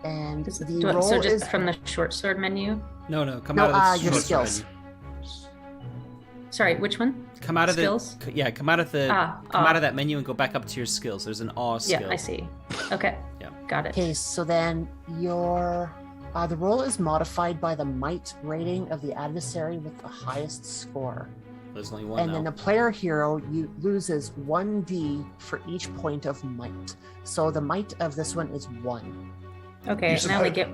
And Is it- the roll so just is from the short sword menu? No, come No, out of the your short sword skills. menu. Sorry, which one? Come out of Skills? the come out of the awe. out of that menu and go back up to your skills. There's an awe skill. Yeah, I see. Okay. Yeah. Got it. Okay, so then your the roll is modified by the might rating of the adversary with the highest score. There's only one And now. then the player hero loses 1d for each point of might. So the might of this one is 1. Okay, You're and I only supposed- get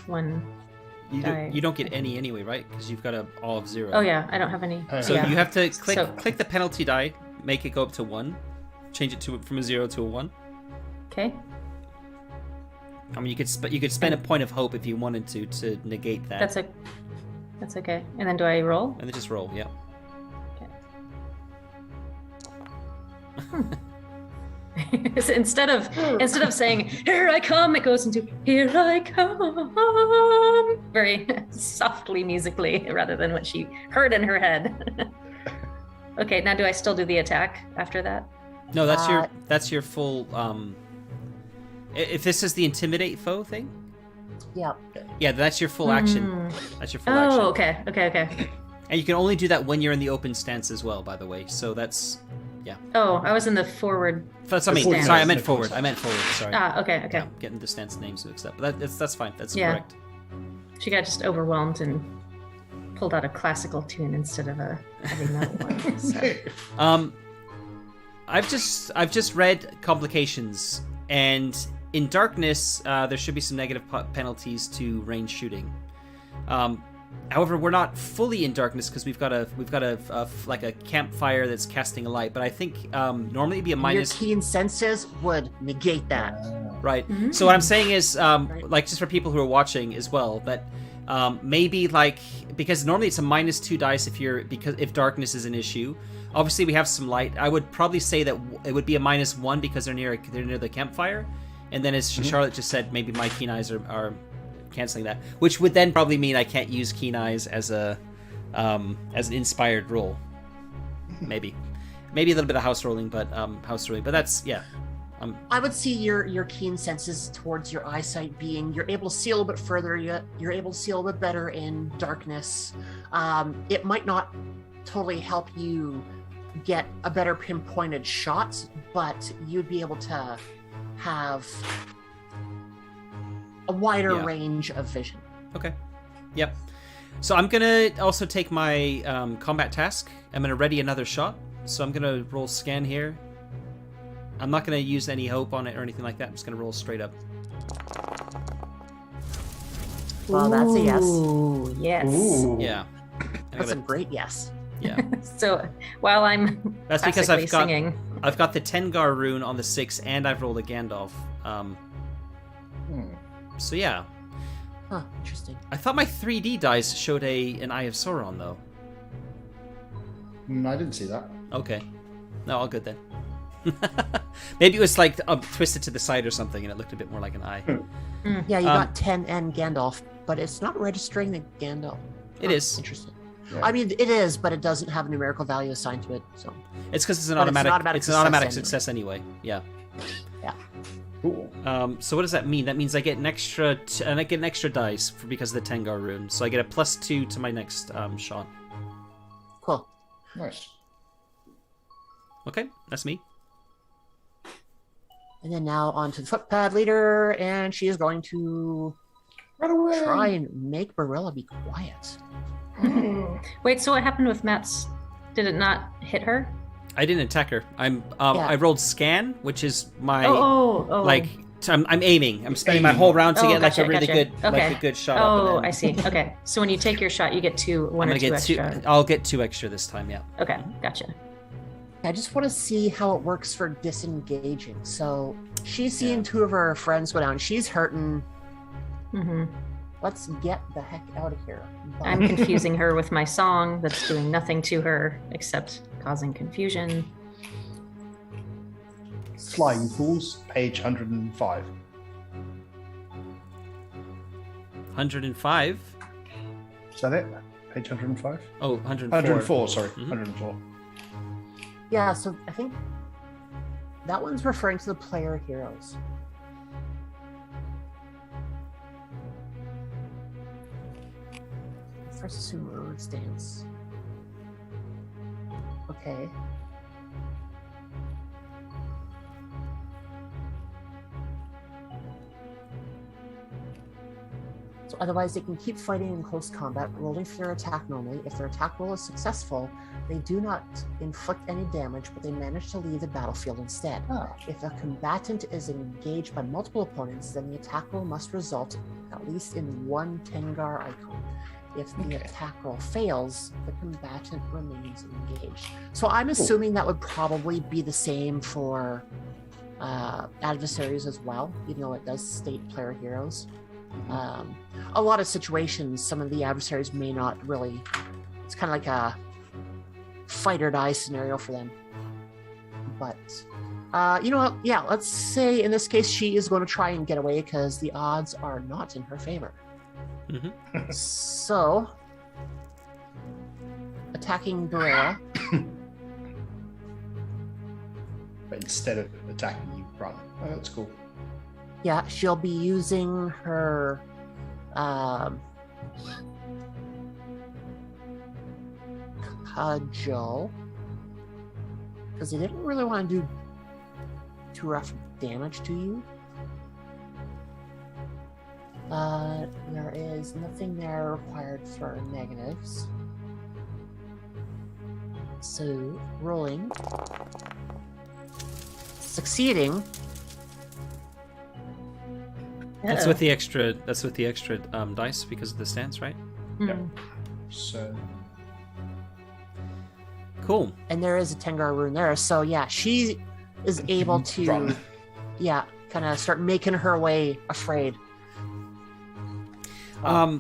one. die. You don't get any anyway, right? Because you've got a all of 0. Oh yeah, I don't have any. So yeah. you have to click So- click the penalty die, make it go up to 1, change it to from a 0 to a 1. Okay. I mean, you could spend a point of hope if you wanted to negate that, That's okay. And then do I roll? and then just roll. Yeah. So instead of saying "Here I come," it goes into "Here I come," very softly musically, rather than what she heard in her head. Okay, now do I still do the attack after that? No, that's your full. If this is the intimidate foe thing, Yeah. yeah, that's your full action. That's your full action. Oh, okay. And you can only do that when you're in the open stance as well, by the way. So that's, yeah. Oh, I was in the forward. That's what I mean. Forward Sorry, I stance. meant forward. Sorry. Okay. Yeah, getting the stance names mixed up. But that's fine. That's Yeah. correct. She got just overwhelmed and pulled out a classical tune instead of a heavy metal one. So. I've just read complications, and in darkness, there should be some negative penalties to range shooting. However, we're not fully in darkness because we've got a like a campfire that's casting a light. But I think normally it'd be a minus. Your keen senses would negate that. Right. So what I'm saying is, like, just for people who are watching as well, that maybe like because normally it's a -2 dice if darkness is an issue. Obviously, we have some light. I would probably say that it would be a -1 because they're near the campfire, and then as Charlotte just said, maybe my keen eyes are canceling that, which would then probably mean I can't use keen eyes as an inspired roll. Maybe a little bit of house rolling, but that's I would see your keen senses towards your eyesight being you're able to see a little bit further, you're able to see a little bit better in darkness. It might not totally help you get a better pinpointed shot, but you'd be able to have a wider range of vision. Okay. Yep. So I'm gonna also take my combat task. I'm gonna ready another shot. So I'm gonna roll scan here. I'm not gonna use any hope on it or anything like that. I'm just gonna roll straight up. Well, that's a yes. Ooh, yes. Ooh. Yeah. That's a great yes. Yeah. So while I'm That's because classically singing, I've got the Tengar rune on the 6 and I've rolled a Gandalf. So yeah. Huh, interesting. I thought my 3D dice showed an Eye of Sauron though. I didn't see that. Okay. No, all good then. Maybe it was like twisted to the side or something and it looked a bit more like an eye. Yeah, you got 10 and Gandalf, but it's not registering the Gandalf. It is. Interesting. Yeah. I mean, it is, but it doesn't have a numerical value assigned to it. So It's because it's an But it's automatic. an automatic success anyway. Yeah. yeah. Cool. So what does that mean? That means I get an extra. I get an extra dice because of the Tengar rune. So I get a +2 to my next shot. Cool. Nice. Okay, that's me. And then now on to the footpad leader, and she is going to Run away. try and make Barilla be quiet. wait. So what happened with Matt's? Did it not hit her? I didn't attack her. Yeah. I rolled scan, which is my Oh. like. I'm aiming. I'm spending my whole round to Oh, get like gotcha, a really gotcha. good, Okay. like a good shot. up Oh, and then I see. Okay. So when you take your shot, you get one or I'm two gonna get extra. 2. I'll get 2 extra this time. Yeah. Okay, gotcha. I just want to see how it works for disengaging. So she's seeing 2 of her friends go down. She's hurting. hmm Let's get the heck out of here. But I'm confusing her with my song that's doing nothing to her except causing confusion. Flying Fools, page 105. 105. Is that it? Page 105? Oh, 104. 104, sorry. Mhm. 104. yeah, so I think that one's referring to the player heroes. First assume road stance. Okay. So otherwise, they can keep fighting in close combat, rolling for their attack normally. If their attack roll is successful, they do not inflict any damage, but they manage to leave the battlefield instead. If a combatant is engaged by multiple opponents, then the attack roll must result at least in 1 Tengar icon. If the attack roll fails, the combatant remains engaged. So I'm assuming that would probably be the same for adversaries as well, even though it does state player heroes. A lot of situations, some of the adversaries may not really. It's kind of like a fight or die scenario for them. But you know what? Yeah, let's say in this case she is going to try and get away because the odds are not in her favor. Mm-hmm. So, attacking Barilla. But instead of attacking, you run. Oh, that's cool. Yeah, she'll be using her cudgel because they didn't really want to do too rough damage to you. There is nothing there required for negatives. So rolling, succeeding. That's with the extra. That's with the extra dice because of the stance, right? Yep. So Cool. And there is a Tengar rune there. So yeah, she is able to Run. kind of start making her way afraid.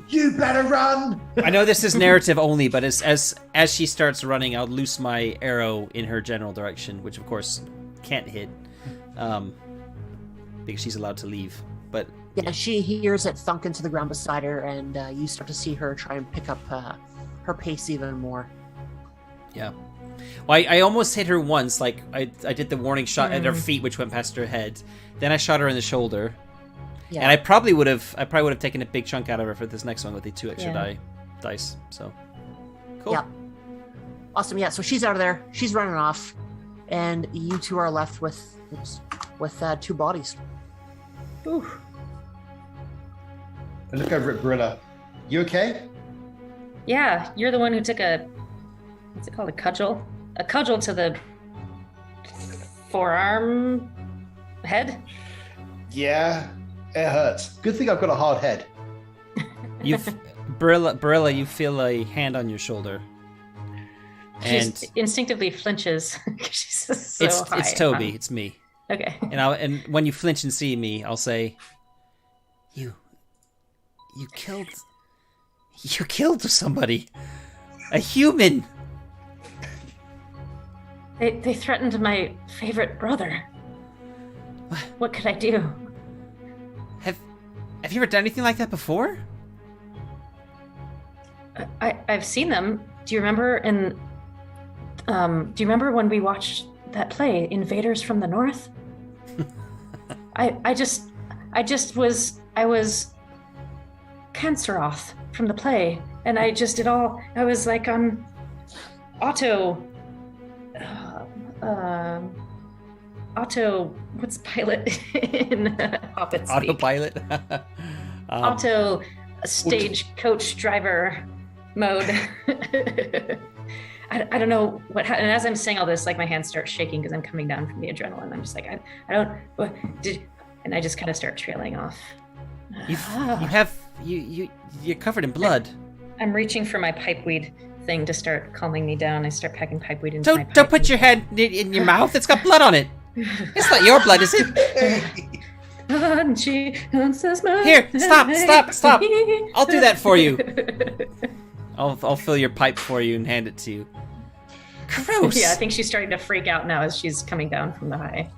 You better run. I know this is narrative only, but as she starts running, I'll loose my arrow in her general direction, which of course can't hit, because she's allowed to leave. But Yeah, she hears it thunk into the ground beside her, and you start to see her try and pick up her pace even more. yeah, well, I almost hit her once. Like I did the warning shot at her feet, which went past her head. Then I shot her in the shoulder. Yeah. And I probably would have taken a big chunk out of her for this next one with the 2 extra dice. So cool. Yeah. Awesome. Yeah. So she's out of there. She's running off, and you two are left with 2 bodies. Ooh. I look over at Brilla. You okay? Yeah, you're the one who took what's it called? A cudgel? A cudgel to the forearm head? Yeah, it hurts. Good thing I've got a hard head. Barilla, you feel a hand on your shoulder. And She instinctively flinches. She's so high. it's Toby, it's me. Okay. And when you flinch and see me, I'll say, You killed somebody. A human. They threatened my favorite brother. What could I do? Have you ever done anything like that before? I've seen them. Do you remember when we watched that play, Invaders from the North? I was Canceroth from the play, and I just did all. I was like on what's pilot in Hobbit speak? Autopilot. Auto stage coach driver mode. I don't know what happened. And as I'm saying all this, like my hands start shaking because I'm coming down from the adrenaline. I'm just like, I don't. What did? And I just kind of start trailing off. You're covered in blood. I'm reaching for my pipeweed thing to start calming me down. I start packing pipeweed into my pipe. Don't put your hand in your mouth. It's got blood on it. It's not your blood, is it? Here, stop. I'll do that for you. I'll fill your pipe for you and hand it to you. Gross. Yeah, I think she's starting to freak out now as she's coming down from the high.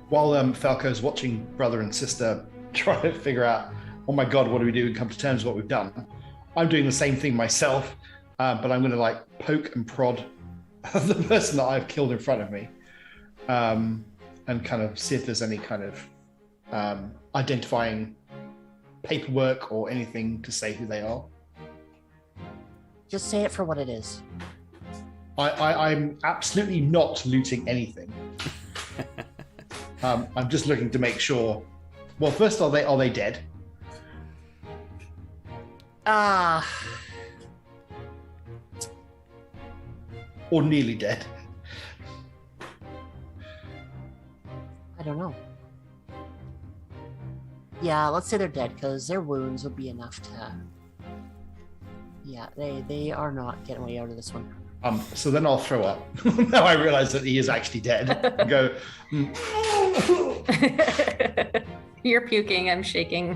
While Falco's watching brother and sister try to figure out, oh my god, what do we do and come to terms with what we've done, I'm doing the same thing myself, but I'm going to like poke and prod the person that I've killed in front of me, and kind of see if there's any kind of identifying paperwork or anything to say who they are. Just say it for what it is. I'm absolutely not looting anything. I'm just looking to make sure. Well, first, are they dead? Or nearly dead? I don't know. Yeah, let's say they're dead because their wounds would be enough to. Yeah, they are not getting way out of this one. So then I'll throw up. Now I realize that he is actually dead. And go. You're puking. I'm shaking.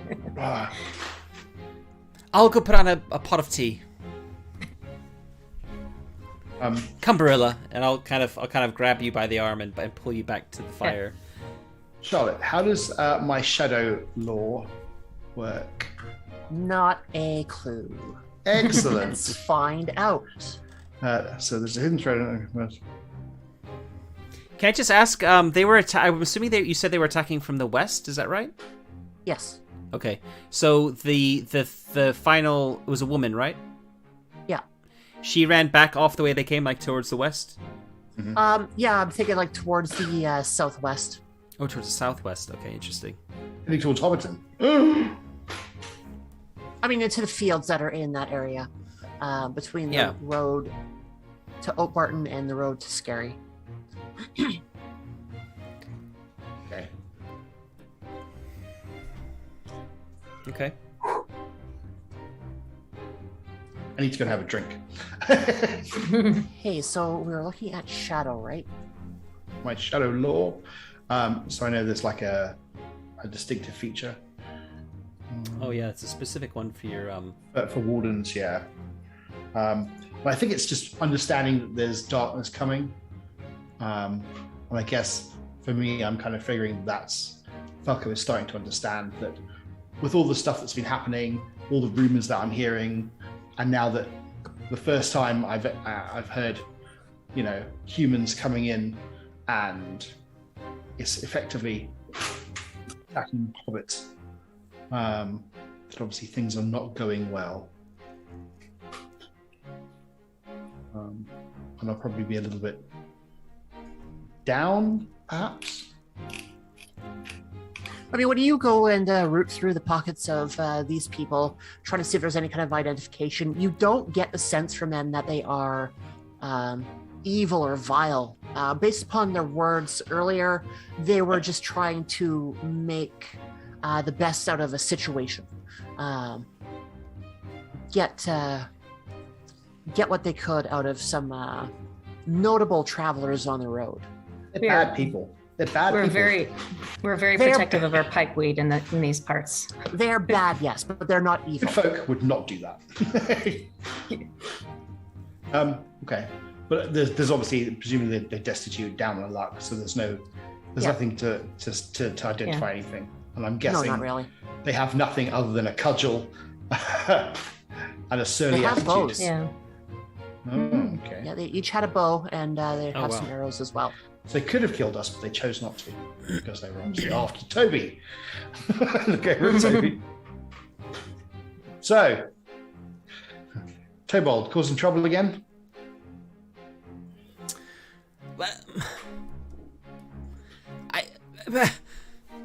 I'll go put on a pot of tea. Come, Barilla, and I'll kind of grab you by the arm and pull you back to the fire. Charlotte, how does my shadow law work? Not a clue. Excellent. Let's find out. So there's a hidden thread. Can I just ask? I'm assuming you said they were attacking from the west. Is that right? Yes. Okay. So the final, it was a woman, right? Yeah. She ran back off the way they came, like towards the west. Mm-hmm. Yeah, I'm thinking like towards the southwest. Oh, towards the southwest. Okay, interesting. Heading towards Hobbiton. I mean, into the fields that are in that area, between the road to Oak Barton and the road to Scary. Okay. I need to go and have a drink. Hey, so we were looking at shadow, right? My shadow lore. So I know there's like a distinctive feature. Oh yeah, it's a specific one for your But for wardens, yeah. But I think it's just understanding that there's darkness coming. And I guess for me, I'm kind of figuring Falco is starting to understand that with all the stuff that's been happening, all the rumors that I'm hearing, and now that the first time I've heard, humans coming in and it's effectively attacking hobbits. That obviously things are not going well. And I'll probably be a little bit down, perhaps. I mean, when you go and root through the pockets of these people, trying to see if there's any kind of identification, you don't get the sense from them that they are evil or vile. Based upon their words earlier, they were just trying to make the best out of a situation. Get what they could out of some notable travelers on the road. They're bad people. They're bad people. We're very protective of our pikeweed in these parts. They're bad, yes, but they're not evil. Folk would not do that. Okay, but there's obviously, presumably they're destitute, down on luck, so there's nothing to identify anything. And I'm guessing no, not really. They have nothing other than a cudgel and a surly They have attitude. bows. Yeah. Oh, okay. Yeah, they each had a bow, and they have some arrows as well. So they could have killed us, but they chose not to because they were obviously after Toby. Okay, Toby. So, Tobold, causing trouble again?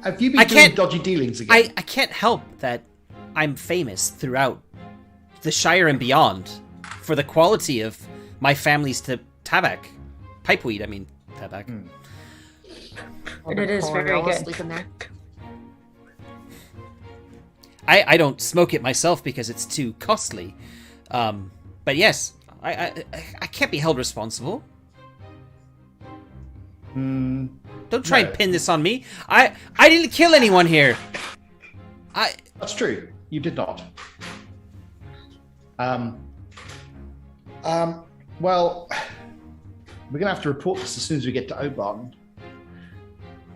Have you been doing dodgy dealings again? I can't help that I'm famous throughout the Shire and beyond for the quality of my family's tabac. Pipeweed, I mean. Tabac. But it is very good. Sleeping there. I don't smoke it myself because it's too costly. But yes, I can't be held responsible. Don't try and pin this on me. I didn't kill anyone here. That's true. You did not. Well, we're gonna have to report this as soon as we get to Obarton.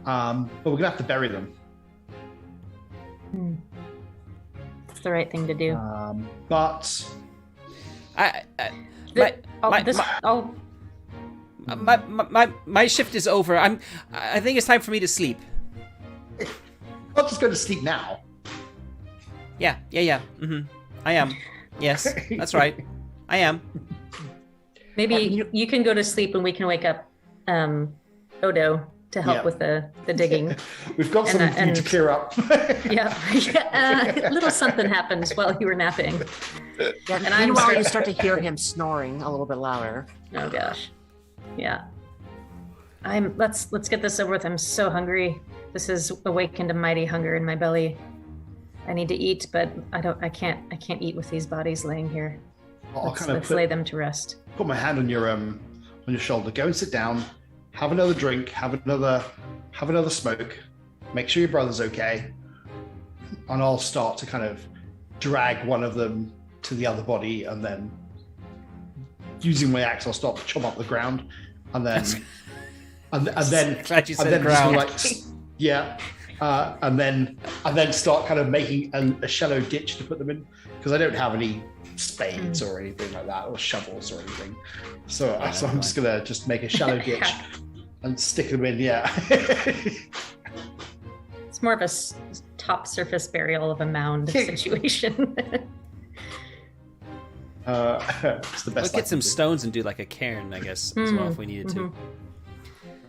But we're gonna have to bury them. It's the right thing to do. But my shift is over. I think it's time for me to sleep. I'm not just going to sleep now. Yeah. I am. Yes, that's right. I am. Maybe you can go to sleep and we can wake up Odo to help with the digging. We've got something for you to clear up. A little something happened while you were napping. Yeah, and meanwhile, you start to hear him snoring a little bit louder. Oh gosh. Yeah. Let's get this over with. I'm so hungry. This has awakened a mighty hunger in my belly. I need to eat, but I can't eat with these bodies laying here. Let's lay them to rest. Put my hand on your shoulder. Go and sit down. Have another drink. Have another smoke. Make sure your brother's okay. And I'll start to kind of drag one of them to the other body, and then using my axe, I'll start to chop up the ground, and then Glad you said ground. And then start kind of making a shallow ditch to put them in, because I don't have any spades or anything like that, or shovels or anything. So I'm just gonna make a shallow ditch and stick them in. Yeah. It's more of a top surface burial of a mound situation. It's the best. We'll get some stones and do like a cairn, I guess, as well if we needed to.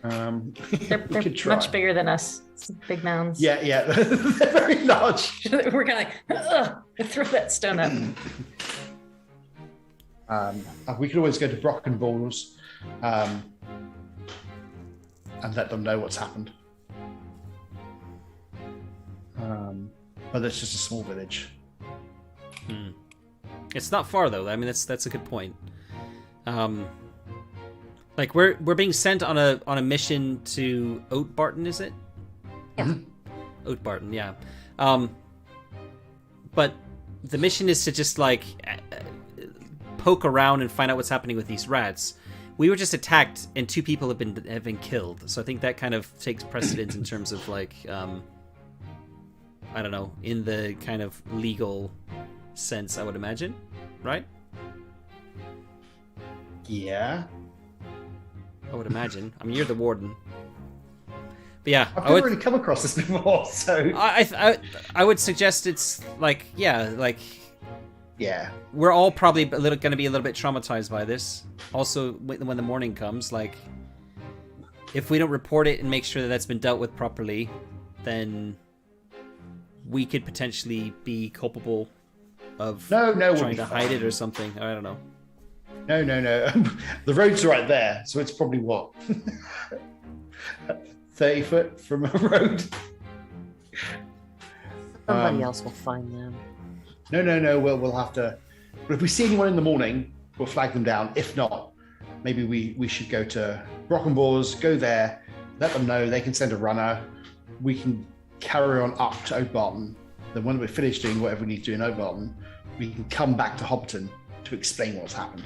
They're much bigger than us. Some big mounds. Yeah, they're very large. We're kind of like, throw that stone up. We could always go to Brockenballs and let them know what's happened. But it's just a small village. It's not far though. I mean, that's a good point. Like we're being sent on a mission to Oatbarton, is it? Yeah. Oatbarton, yeah. But the mission is to just like poke around and find out what's happening with these rats. We were just attacked and 2 people have been killed. So I think that kind of takes precedence in terms of like I don't know, in the kind of legal sense, I would imagine, right? Yeah. I would imagine. I mean, you're the warden. But yeah, I've never really come across this before, so I would suggest it's like, yeah, we're all probably going to be a little bit traumatized by this. Also, when the morning comes, like, if we don't report it and make sure that that's been dealt with properly, then we could potentially be culpable of trying to hide it or something. I don't know. No. The road's right there, so it's probably what? 30 foot from a road? Somebody else will find them. No. We'll have to... But if we see anyone in the morning, we'll flag them down. If not, maybe we should go to Brockenbores, go there, let them know. They can send a runner. We can carry on up to Oatbarton. Then when we're finished doing whatever we need to do in Oatbarton, we can come back to Hobbiton to explain what's happened.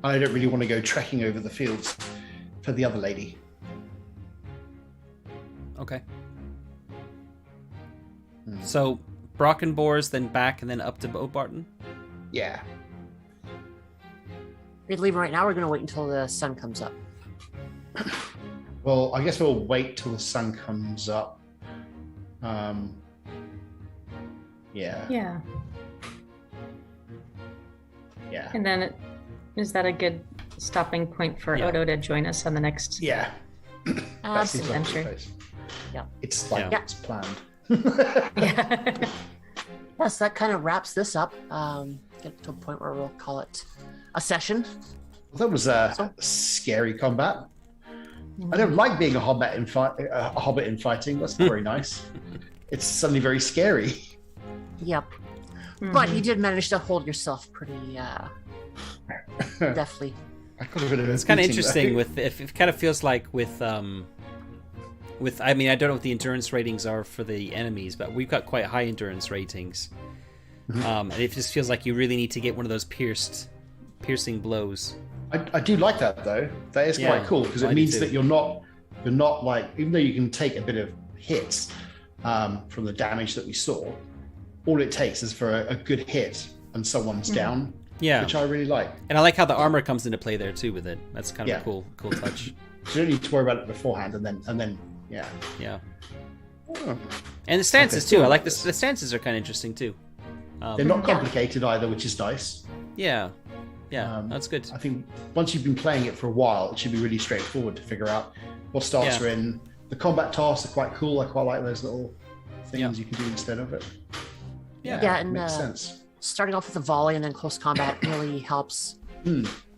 I don't really want to go trekking over the fields for the other lady. Okay. So, Brockenbores, then back, and then up to Oatbarton? Yeah. We're leaving right now. We're going to wait until the sun comes up. Well, I guess we'll wait till the sun comes up. Yeah. Yeah. Yeah. And then, is that a good stopping point for Odo to join us on the next? Yeah. That seems like a good adventure. place. Yeah. It's like it's planned. Yeah. Yes, that kind of wraps this up. Get to a point where we'll call it a session. Well, that was a scary combat. I don't like being a hobbit in fighting. That's not very nice. It's suddenly very scary. Yep. But you did manage to hold yourself pretty deftly. I got a bit of It's kind of interesting with if it kind of feels like with I mean, I don't know what the endurance ratings are for the enemies, but we've got quite high endurance ratings. And it just feels like you really need to get one of those piercing blows. I do like that though. That is quite cool because it means that you're not like, even though you can take a bit of hits from the damage that we saw, all it takes is for a good hit and someone's down. Yeah, which I really like. And I like how the armor comes into play there too with it. That's kind of a cool touch. So you don't need to worry about it beforehand, and then yeah. Oh. And the stances too. I like the stances are kind of interesting too. They're not complicated either, which is nice. Yeah, that's good. I think once you've been playing it for a while, it should be really straightforward to figure out what stats are in. The combat tasks are quite cool. I quite like those little things you can do instead of it. Yeah, and makes sense. Starting off with a volley and then close combat really helps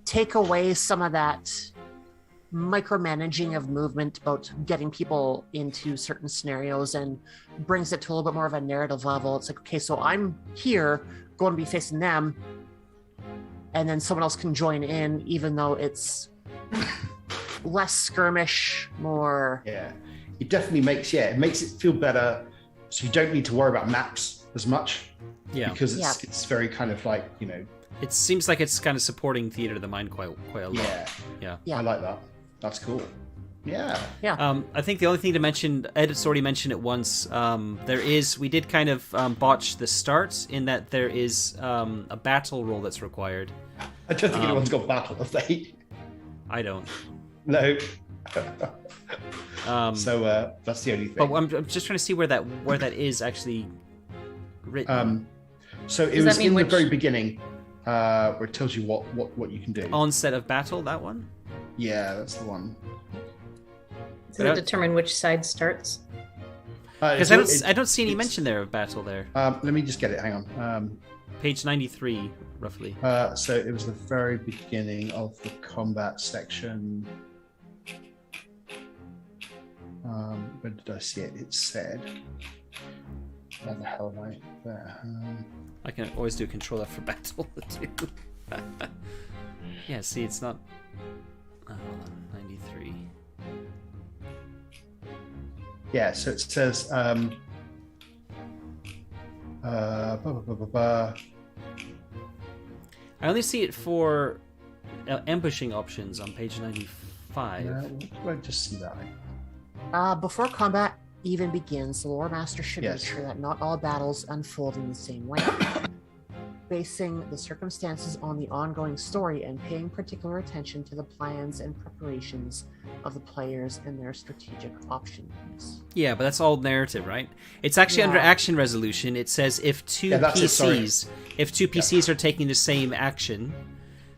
take away some of that micromanaging of movement about getting people into certain scenarios and brings it to a little bit more of a narrative level. It's like, okay, so I'm here going to be facing them, and then someone else can join in, even though it's less skirmish, more... Yeah, it definitely makes it feel better, so you don't need to worry about maps as much. Yeah, because it's very kind of like, you know... It seems like it's kind of supporting theater of the mind quite a lot. Yeah. I like that. That's cool. Yeah. I think the only thing to mention, Ed's already mentioned it once. We did kind of botch the start in that there is a battle roll that's required. I don't think anyone's got battle, have they? I don't. No. So that's the only thing. But I'm just trying to see where that is actually written. So it was in the very beginning, where it tells you what you can do. Onset of battle, that one? Yeah, that's the one. Does it determine which side starts? Because I don't see any mention there of battle there. Let me just get it. Hang on. Page 93, roughly. So it was the very beginning of the combat section. Where did I see it? It said... Where the hell am I? There. I can always do Control F for battle too. Yeah, see, it's not. Oh, hold on, 93. Yeah, so it says. Blah, blah, blah, blah, blah. I only see it for ambushing options on page 95. I just see that. Before combat even begins, the lore master should Yes. make sure that not all battles unfold in the same way. Basing the circumstances on the ongoing story and paying particular attention to the plans and preparations of the players and their strategic options. Yeah, but that's all narrative, right? It's actually under Yeah. action resolution. It says if two that's it, sorry. PCs are taking the same action,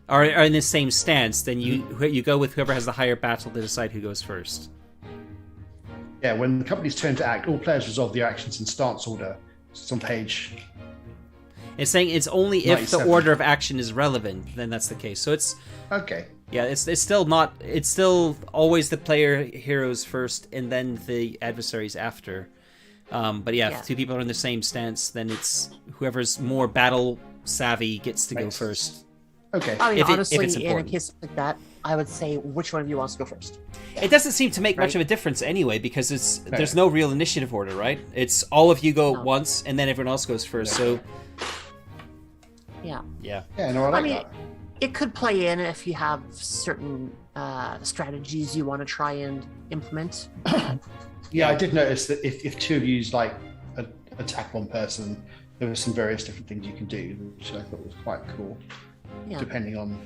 or are in the same stance, then you go with whoever has the higher battle to decide who goes first. Yeah, when the company's turn to act, all players resolve their actions in stance order. It's on page. It's saying it's only if the 97. order of action is relevant, then that's the case. So it's Okay. yeah, it's still not. It's still always the player heroes first, and then the adversaries after. But yeah, Yeah. if two people are in the same stance, then it's whoever's more battle savvy gets to go Makes first. Okay. I mean, If honestly, it's in a important. case like that, I would say which one of you wants to go first. It doesn't seem to make much Right. of a difference anyway, because there's no real initiative order, right? It's all of you go No. once, and then everyone else goes first. So Yeah. yeah, Yeah, no, I like I mean, that. it could play in if you have certain strategies you want to try and implement. Yeah, I did notice that if two of you like attack one person, there were some various different things you can do, which I thought was quite cool, Yeah. depending on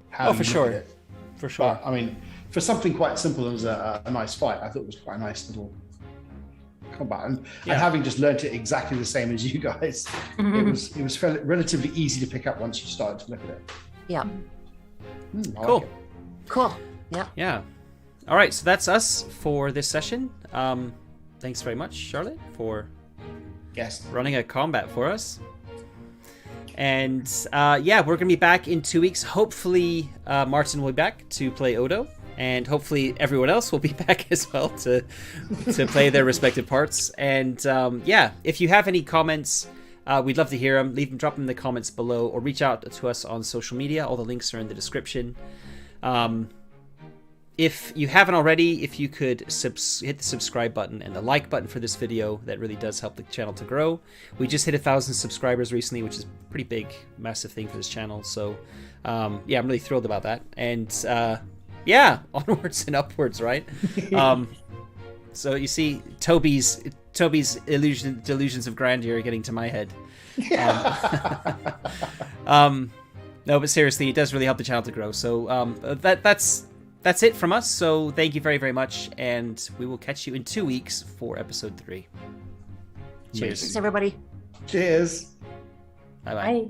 how. Oh, for you look sure. at it. for sure. But I mean, for something quite simple as a nice fight, I thought it was quite a nice little combat. And having just learnt it exactly the same as you guys, it was relatively easy to pick up once you started to look at it. Yeah. I Cool. like it. Cool. Yeah. Yeah. All right, so that's us for this session. Thanks very much, Charlotte, for Yes. running a combat for us. And yeah, we're going to be back in 2 weeks. Hopefully, Martin will be back to play Odo. And hopefully everyone else will be back as well to play their respective parts. And yeah, if you have any comments, we'd love to hear them. Drop them in the comments below, or reach out to us on social media. All the links are in the description. If you haven't already, if you could hit the subscribe button and the like button for this video, that really does help the channel to grow. We just hit 1,000 subscribers recently, which is a pretty big, massive thing for this channel. So yeah, I'm really thrilled about that. And yeah, onwards and upwards, right? So you see Toby's delusions of grandeur getting to my head. No, but seriously, it does really help the channel to grow. So that's it from us. So thank you very, very much, and we will catch you in 2 weeks for episode 3. Cheers. Thanks, everybody. Cheers. Bye bye. Bye.